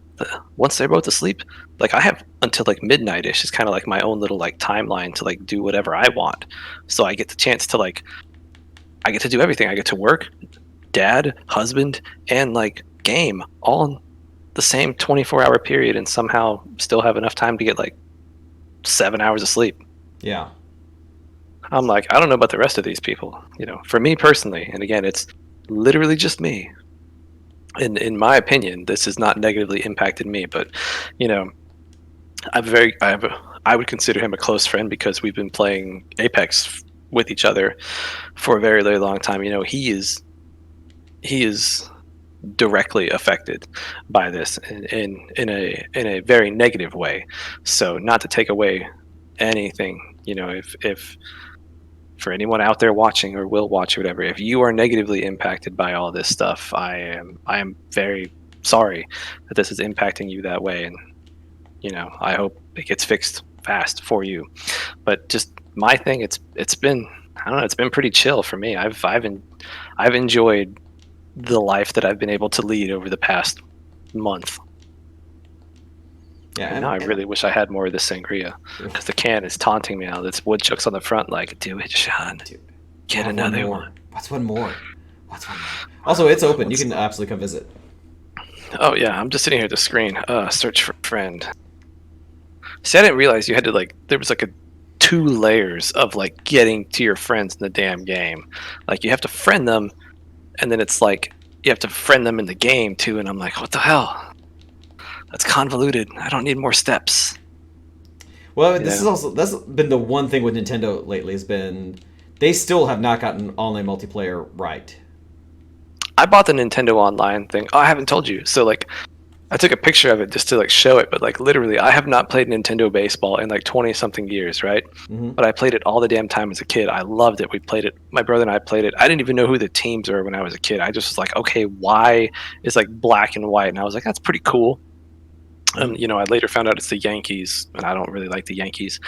once they're both asleep, like I have until like midnight-ish. It's kind of like my own little like timeline to like do whatever I want. So I get the chance to like, I get to do everything. I get to work, dad, husband, and like game all in the same 24-hour period, and somehow still have enough time to get like 7 hours of sleep. Yeah. I'm like, I don't know about the rest of these people. You know, for me personally, and again, it's literally just me. In my opinion, this has not negatively impacted me, but you know, I would consider him a close friend because we've been playing Apex with each other for a very, very long time. You know, he is directly affected by this in a very negative way. So not to take away anything, you know, if for anyone out there watching or will watch or whatever, if you are negatively impacted by all this stuff, I am very sorry that this is impacting you that way, and you know, I hope it gets fixed fast for you. But just my thing, it's been, I don't know, it's been pretty chill for me. I've enjoyed the life that I've been able to lead over the past month. Yeah. And now I really wish I had more of this sangria, because the can is taunting me now. This woodchuck's on the front, like, do it, Sean. Get another one. What's one more? Also, it's open. You can absolutely come visit. Oh yeah, I'm just sitting here at the screen. Search for friend. See, I didn't realize you had to like. There was like a 2 layers of like getting to your friends in the damn game. Like you have to friend them, and then it's like you have to friend them in the game too. And I'm like, what the hell? That's convoluted. I don't need more steps. Well, that's been the one thing with Nintendo lately, has been they still have not gotten online multiplayer right. I bought the Nintendo Online thing. Oh, I haven't told you. So like, I took a picture of it just to like show it, but like literally, I have not played Nintendo baseball in like 20 something years, right? Mm-hmm. But I played it all the damn time as a kid. I loved it. We played it. My brother and I played it. I didn't even know who the teams were when I was a kid. I just was like, okay, why is like black and white? And I was like, that's pretty cool. You know, I later found out it's the Yankees, and I don't really like the Yankees.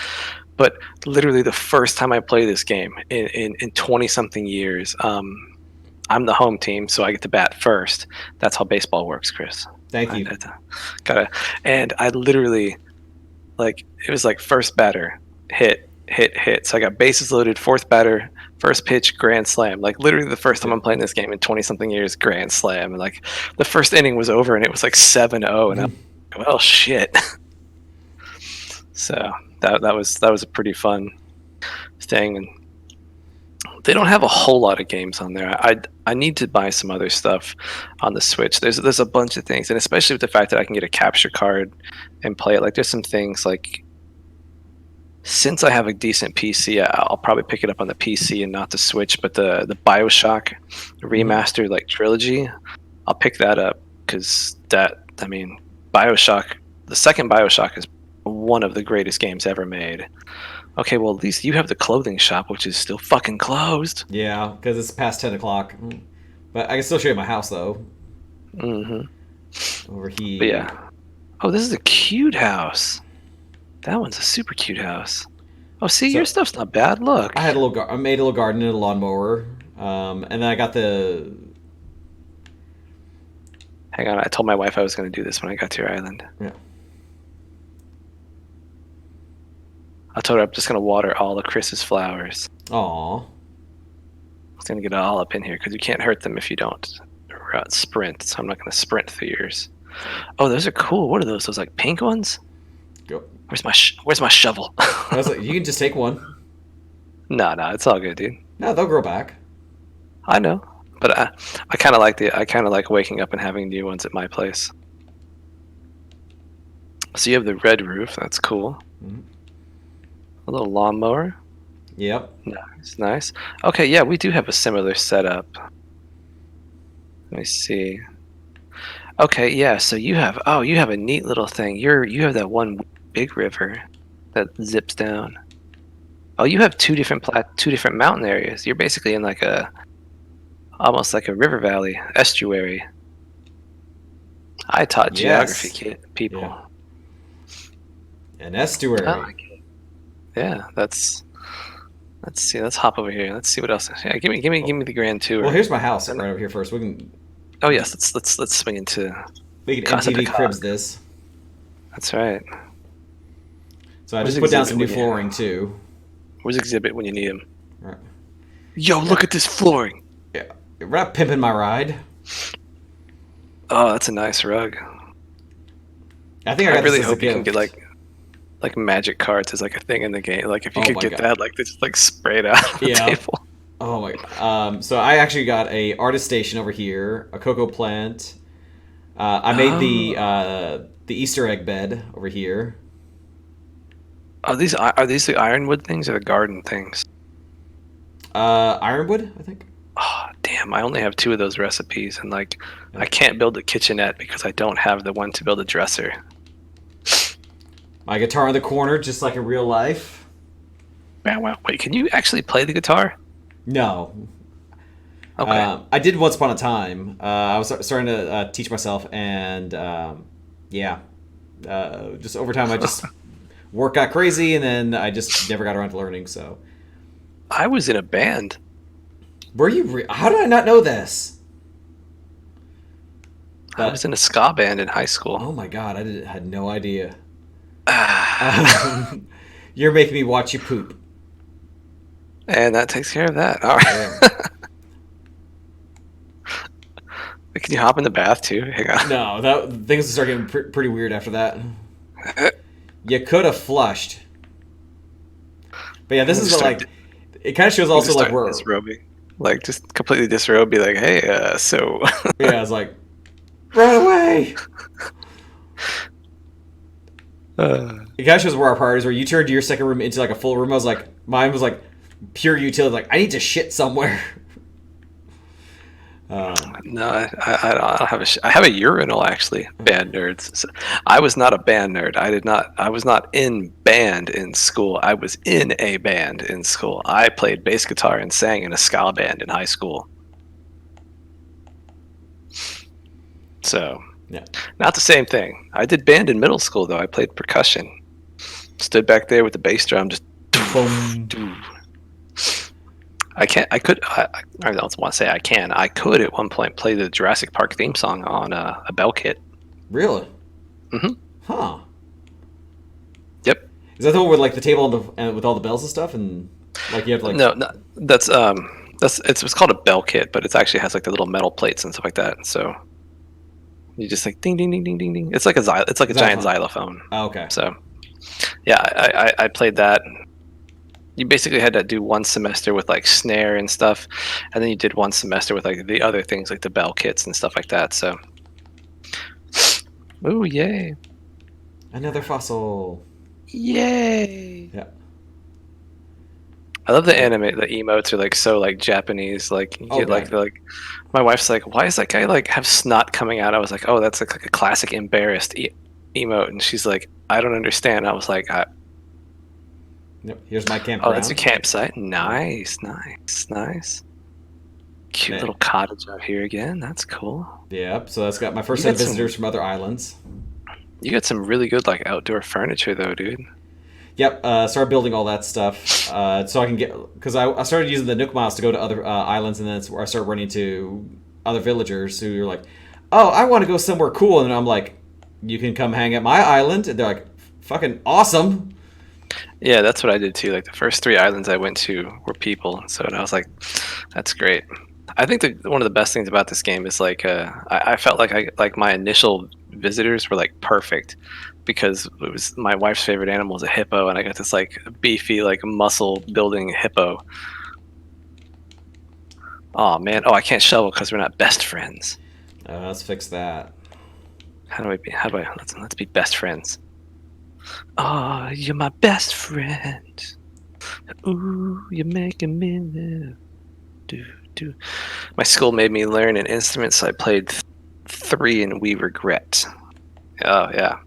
But literally, the first time I played this game in 20 something years, I'm the home team, so I get to bat first. That's how baseball works, Chris. Thank you. And I literally, like, it was like first batter, hit. So I got bases loaded, fourth batter, first pitch, grand slam. Like literally the first time I'm playing this game in 20 something years, grand slam. And like the first inning was over and it was like 7-0, and I'm like, well, shit. So that was a pretty fun thing. And they don't have a whole lot of games on there. I need to buy some other stuff on the Switch. There's a bunch of things, and especially with the fact that I can get a capture card and play it. Like there's some things like, since I have a decent PC, I'll probably pick it up on the PC and not the Switch. But the BioShock remastered like trilogy, I'll pick that up, because BioShock, the second BioShock is one of the greatest games ever made. Okay, well, at least you have the clothing shop, which is still fucking closed. Yeah, because it's past 10 o'clock. But I can still show you my house, though. Mm-hmm. Over here. But yeah. Oh, this is a cute house. That one's a super cute house. Oh, see, your stuff's not bad. Look. I made a little garden and a lawnmower. And then I got the... Hang on, I told my wife I was going to do this when I got to your island. Yeah. I told her I'm just going to water all of Chris's flowers. Aw. I was going to get it all up in here, because you can't hurt them if you don't sprint. So I'm not going to sprint through yours. Oh, those are cool. What are those? Those like pink ones? Go. Where's my shovel? I was like, you can just take one. No, it's all good, dude. No, they'll grow back. I know, but I kind of like waking up and having new ones at my place. So you have the red roof. That's cool. Mhm. A little lawnmower. Yep. Nice. Okay, yeah, we do have a similar setup. Let me see. Okay, yeah, so you have a neat little thing. You have that one big river that zips down. Oh, you have two different mountain areas. You're basically in like almost like a river valley estuary. I taught geography Yes. people. Yeah. An I estuary. like it. Yeah, let's see. Let's hop over here. Let's see what else. Yeah, give me the grand tour. Well, here's my house right over here first. Oh yes, let's swing into We can Casa de MTV Cribs Cog. this. That's right. So I Where's just put down Exhibit some new when you- flooring too. Where's Exhibit when you need him? Right. Yo, look at this flooring. Yeah. We're not pimping my ride. Oh, that's a nice rug. I think I I got really this as a hope you can gift. get like magic cards as like a thing in the game. Like if you Oh could my get God. that, like they just like spray it out on the Yeah. table. Oh my. So I actually got a artist station over here, a cocoa plant. I made the Easter egg bed over here. Are these the ironwood things or the garden things? Ironwood, I think. Oh, damn, I only have 2 of those recipes and like I can't build a kitchenette because I don't have the one to build a dresser. My guitar in the corner, just like in real life. Wow. Wait, can you actually play the guitar? No. Okay. I did once upon a time. I was starting to teach myself, and yeah. Just over time, I just work got crazy, and then I just never got around to learning. So, I was in a band. were you? How did I not know this? I was in a ska band in high school. Oh my God, had no idea. Ah. You're making me watch you poop. And that takes care of that. All right. Yeah. Can you hop in the bath too? Hang on. No, things start getting pretty weird after that. You could have flushed. But yeah, this is like, it kind of shows also like we're disrobing, like just completely disrobe. Be like, hey, so yeah, I was like, run away. It kind of shows where our priorities were. You turned your second room into like a full room. I was like, mine was like pure utility. Like I need to shit somewhere. no, I don't have I have a urinal actually. Band nerds. So, I was not a band nerd. I was not in band in school. I was in a band in school. I played bass guitar and sang in a ska band in high school. So, Yeah. not the same thing. I did band in middle school though. I played percussion. Stood back there with the bass drum, just Boom. I don't want to say I can. I could at one point play the Jurassic Park theme song on a bell kit. Really? Mhm. Huh. Yep. Is that the one with like the table and with all the bells and stuff, and like you have to like No, that's it's called a bell kit, but it actually has like the little metal plates and stuff like that. So you just like ding ding ding ding ding ding. It's like a giant xylophone. Oh, okay. So yeah, I played that. You basically had to do one semester with like snare and stuff, and then you did one semester with like the other things like the bell kits and stuff like that. So, ooh, yay! Another fossil. Yay! Yeah. I love the anime. The emotes are like so like Japanese. Like you get like my wife's like, why is that guy like have snot coming out? I was like, oh, that's like a classic embarrassed emote, and she's like, I don't understand. I was like, Yep. Here's my campground. oh, that's a campsite. Nice. Cute little cottage out here again. That's cool. Yep. So that's got my first set of visitors from other islands. You got some really good like outdoor furniture though, dude. Yep. Started building all that stuff so I can get because I started using the Nook Miles to go to other islands, and then that's where I started running into other villagers who are like, "Oh, I want to go somewhere cool," and I'm like, "You can come hang at my island," and they're like, "Fucking awesome." Yeah, that's what I did too. Like the first 3 islands I went to were people, so and I was like, "That's great." I think one of the best things about this game is like I felt like my initial visitors were like perfect because it was my wife's favorite animal is a hippo, and I got this like beefy like muscle building hippo. Oh man, I can't shovel because we're not best friends. Let's fix that. How do I let's be best friends. Oh, you're my best friend. Ooh, you're making me live. Do, do. My school made me learn an instrument, so I played three, and we regret. Oh, yeah.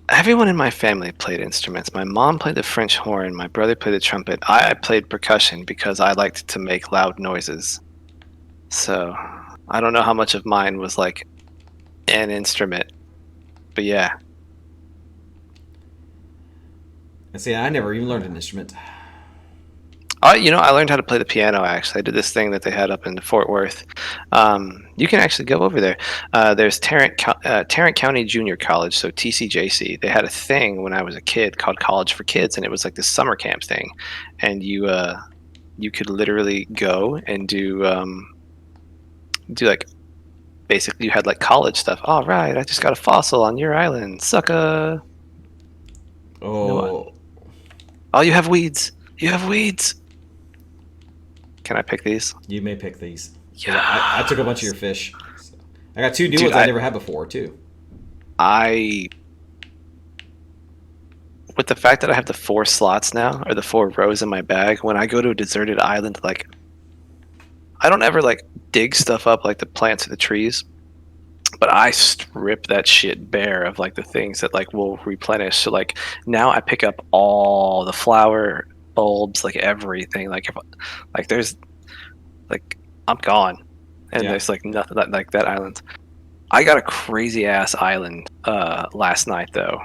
Everyone in my family played instruments. My mom played the French horn. My brother played the trumpet. I played percussion because I liked to make loud noises. So I don't know how much of mine was like an instrument, but yeah. And see, I never even learned an instrument. I learned how to play the piano. Actually, I did this thing that they had up in Fort Worth. You can actually go over there. There's Tarrant County Junior College, so TCJC. They had a thing when I was a kid called College for Kids, and it was like this summer camp thing, and you could literally go and do like basically you had like college stuff. All right, I just got a fossil on your island, sucker. Oh, Oh, you have weeds. You have weeds. Can I pick these? you may pick these. Yeah. I took a bunch of your fish. So. I got two new Dude, ones I never had before, too. With the fact that I have the 4 slots now, or the 4 rows in my bag, when I go to a deserted island, like, I don't ever, like, dig stuff up, like the plants or the trees, but I strip that shit bare of, like, the things that, like, will replenish. So, like, now I pick up all the flower bulbs, like, everything. Like, there's, like, I'm gone. And Yeah. there's, like, nothing, like, that island. I got a crazy ass island last night though.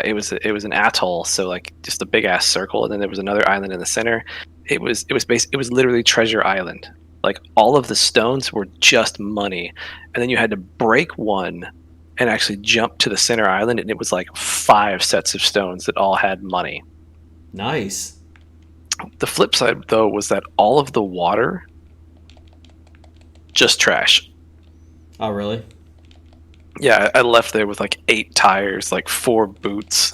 It was an atoll, so like just a big ass circle, and then there was another island in the center. It was literally Treasure Island. Like all of the stones were just money, and then you had to break one and actually jump to the center island, and it was like 5 sets of stones that all had money. Nice. The flip side though was that all of the water just trash. Oh, really? Yeah, I left there with like 8 tires, like 4 boots,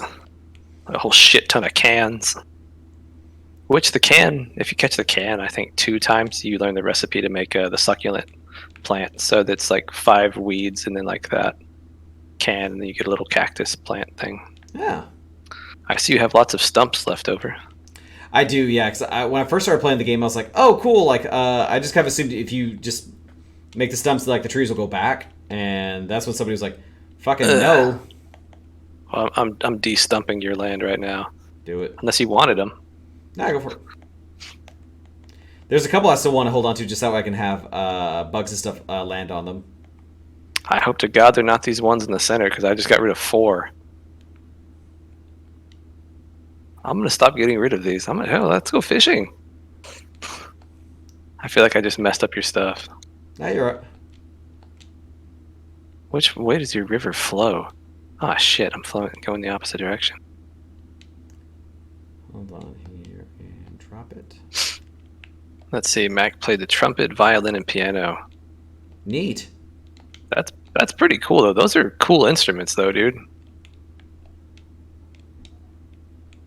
a whole shit ton of cans. Which the can, if you catch the can, I think 2 times you learn the recipe to make the succulent plant. So that's like 5 weeds and then like that can, and then you get a little cactus plant thing. Yeah. I see you have lots of stumps left over. I do, yeah. Because when I first started playing the game, I was like, oh, cool. Like, I just kind of assumed if you just make the stumps, like the trees will go back. And that's when somebody was like, fucking no. Well, I'm de-stumping your land right now. Do it. Unless you wanted them. Nah, go for it. There's a couple I still want to hold on to just so I can have bugs and stuff land on them. I hope to God they're not these ones in the center, because I just got rid of 4. I'm going to stop getting rid of these. Hell, let's go fishing. I feel like I just messed up your stuff. Nah, you're right. Which way does your river flow? Ah, shit, I'm going the opposite direction. Hold on here and drop it. Let's see, Mac played the trumpet, violin, and piano. Neat. That's pretty cool, though. Those are cool instruments, though, dude.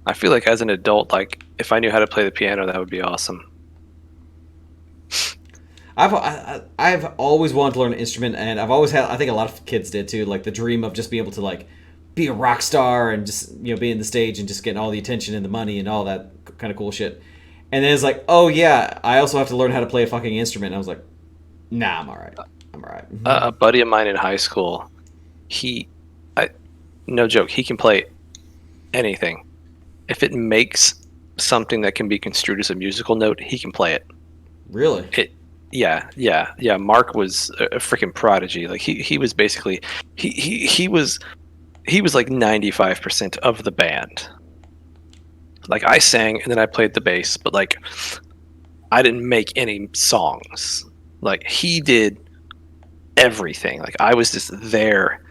I feel like as an adult, like, if I knew how to play the piano, that would be awesome. I've always wanted to learn an instrument, and I've always had. I think a lot of kids did too. Like the dream of just being able to like be a rock star and just be in the stage and just getting all the attention and the money and all that kind of cool shit. And then it's like, oh yeah, I also have to learn how to play a fucking instrument. And I was like, nah, I'm all right. I'm all right. A buddy of mine in high school, no joke, he can play anything. If it makes something that can be construed as a musical note, he can play it. Really? Yeah. Mark was a freaking prodigy. Like he was basically he was like 95% of the band. Like I sang and then I played the bass, but like I didn't make any songs. Like he did everything. Like I was just there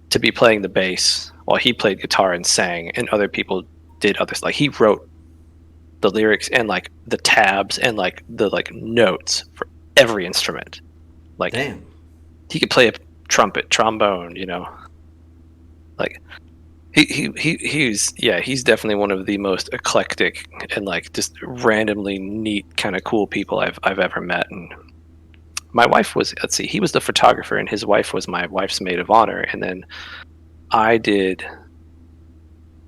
to be playing the bass while he played guitar and sang, and other people did others. Like he wrote the lyrics and like the tabs and like the like notes for every instrument. Like damn, he could play a trumpet, trombone, like he's definitely one of the most eclectic and like just randomly neat kind of cool people I've ever met. And my wife was, he was the photographer and his wife was my wife's maid of honor. And then I did.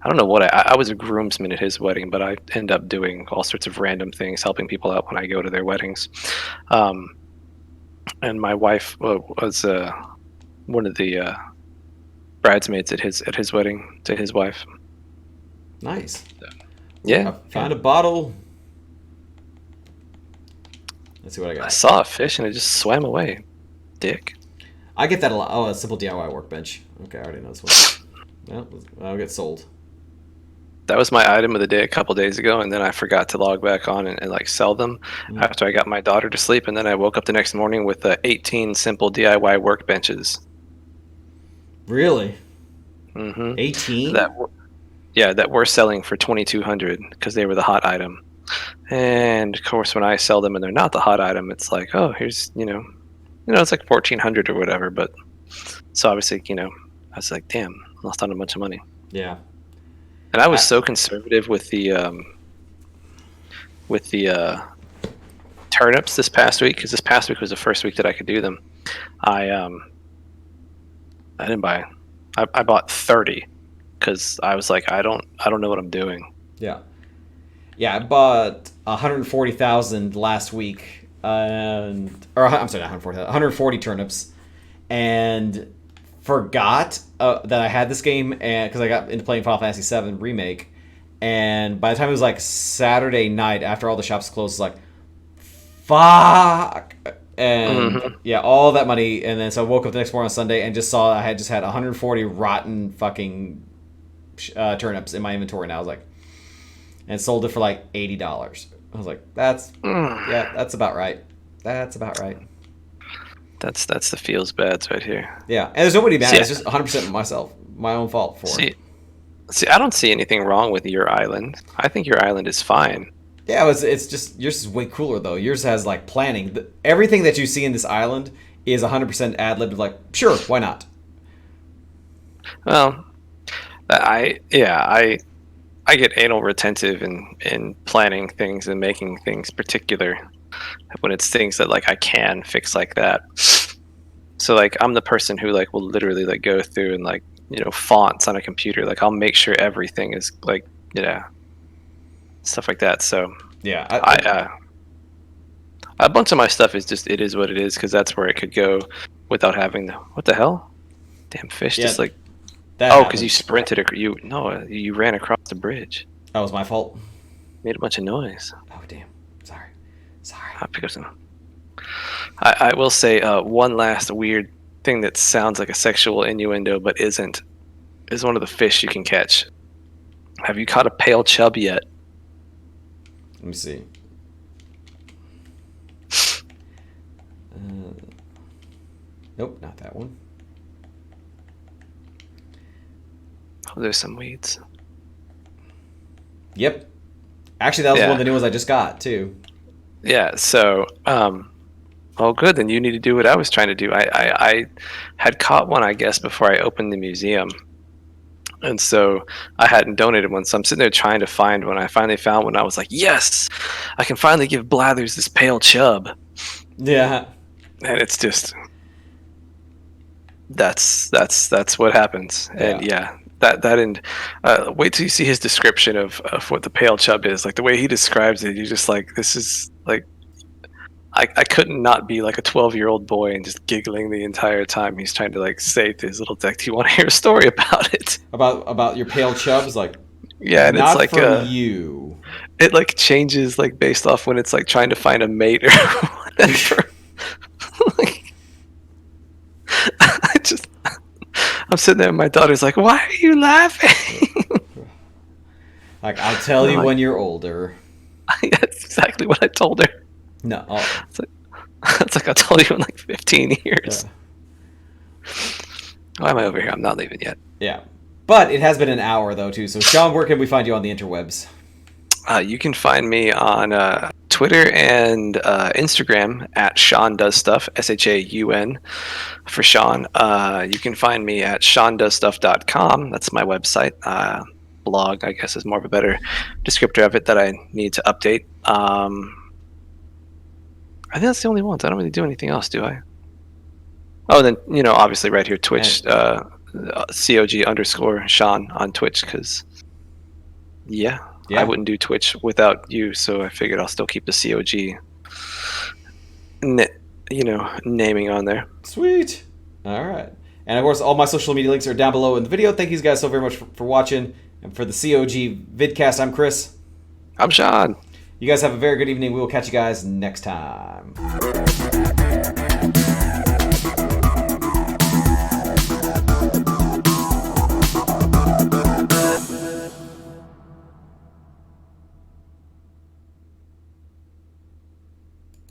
I don't know what I was a groomsman at his wedding, but I end up doing all sorts of random things, helping people out when I go to their weddings. Um, and my wife was one of the bridesmaids at his wedding to his wife. Nice. Yeah, I found a bottle. Let's see what I I got. saw a fish and it just swam away. Dick. I get that a lot. Oh, a simple DIY workbench. Okay, I already know this one. Well, I'll get sold. That was my item of the day a couple days ago, and then I forgot to log back on and like sell them after I got my daughter to sleep, and then I woke up the next morning with 18 simple DIY workbenches. Really? Mm-hmm. 18? That we're selling for $2,200 because they were the hot item. And of course, when I sell them and they're not the hot item, it's like, oh, here's it's like $1,400 or whatever. But so obviously, I was like, damn, lost on a bunch of money. Yeah. And I was so conservative with the turnips this past week, because this past week was the first week that I could do them. I didn't buy. I bought 30 because I was like, I don't know what I'm doing. Yeah. Yeah, I bought 140,000 last week, I'm sorry, not 140,000, 140 turnips, and forgot that I had this game, and because I got into playing Final Fantasy VII Remake, and by the time it was like Saturday night after all the shops closed, it's like, fuck, and yeah, all that money, and then so I woke up the next morning on Sunday and just saw I had 140 rotten fucking turnips in my inventory, and I was like, and sold it for like $80. I was like, that's about right. That's about right. That's the feels bads right here. Yeah, and there's nobody mad. It's just 100% myself, my own fault for it. See, I don't see anything wrong with your island. I think your island is fine. Yeah, it's just yours is way cooler though. Yours has like planning. Everything that you see in this island is 100% ad libbed. Like, sure, why not? Well, I get anal retentive in planning things and making things particular when it's things that like I can fix like that. So like I'm the person who like will literally like go through and like fonts on a computer. Like I'll make sure everything is like stuff like that. So yeah, a bunch of my stuff is just it is what it is because that's where it could go without having the what the hell, damn fish just like. Because you sprinted. You ran across the bridge. That was my fault. Made a bunch of noise. Oh damn! Sorry. I'll pick up some. I will say one last weird thing that sounds like a sexual innuendo but isn't is one of the fish you can catch. Have you caught a pale chub yet? Let me see. Nope, not that one. Oh, there's some weeds. Yep. Actually, that was one of the new ones I just got, too. Yeah, so, well, good. Then you need to do what I was trying to do. I had caught one, I guess, before I opened the museum. And so I hadn't donated one. So I'm sitting there trying to find one. I finally found one. I was like, yes, I can finally give Blathers this pale chub. Yeah. And it's just, that's what happens. And yeah. That and wait till you see his description of what the pale chub is. Like the way he describes it, you're just like, this is like, I couldn't not be like a 12-year-old boy and just giggling the entire time he's trying to like say to his little deck, do you want to hear a story about it? About your pale chubs? Like, yeah, and not it's like for you. It like changes like based off when it's like trying to find a mate or whatever. Like, I'm sitting there and my daughter's like, why are you laughing? Like, I'll tell you when you're older. That's exactly what I told her. No. It's like I'll tell you in like 15 years. Yeah. Why am I over here? I'm not leaving yet. Yeah. But it has been an hour, though, too. So, Sean, where can we find you on the interwebs? You can find me on Twitter and Instagram at Sean Does Stuff, SHAUN for Sean. You can find me at SeanDoesStuff.com. That's my website. Blog, I guess, is more of a better descriptor of it that I need to update. I think that's the only ones. I don't really do anything else, do I? Oh, and then, obviously right here, Twitch, COG_Sean on Twitch because, I wouldn't do Twitch without you, so I figured I'll still keep the COG, naming on there. Sweet. All right. And of course, all my social media links are down below in the video. Thank you guys so very much for watching. And for the COG Vidcast, I'm Chris. I'm Sean. You guys have a very good evening. We will catch you guys next time.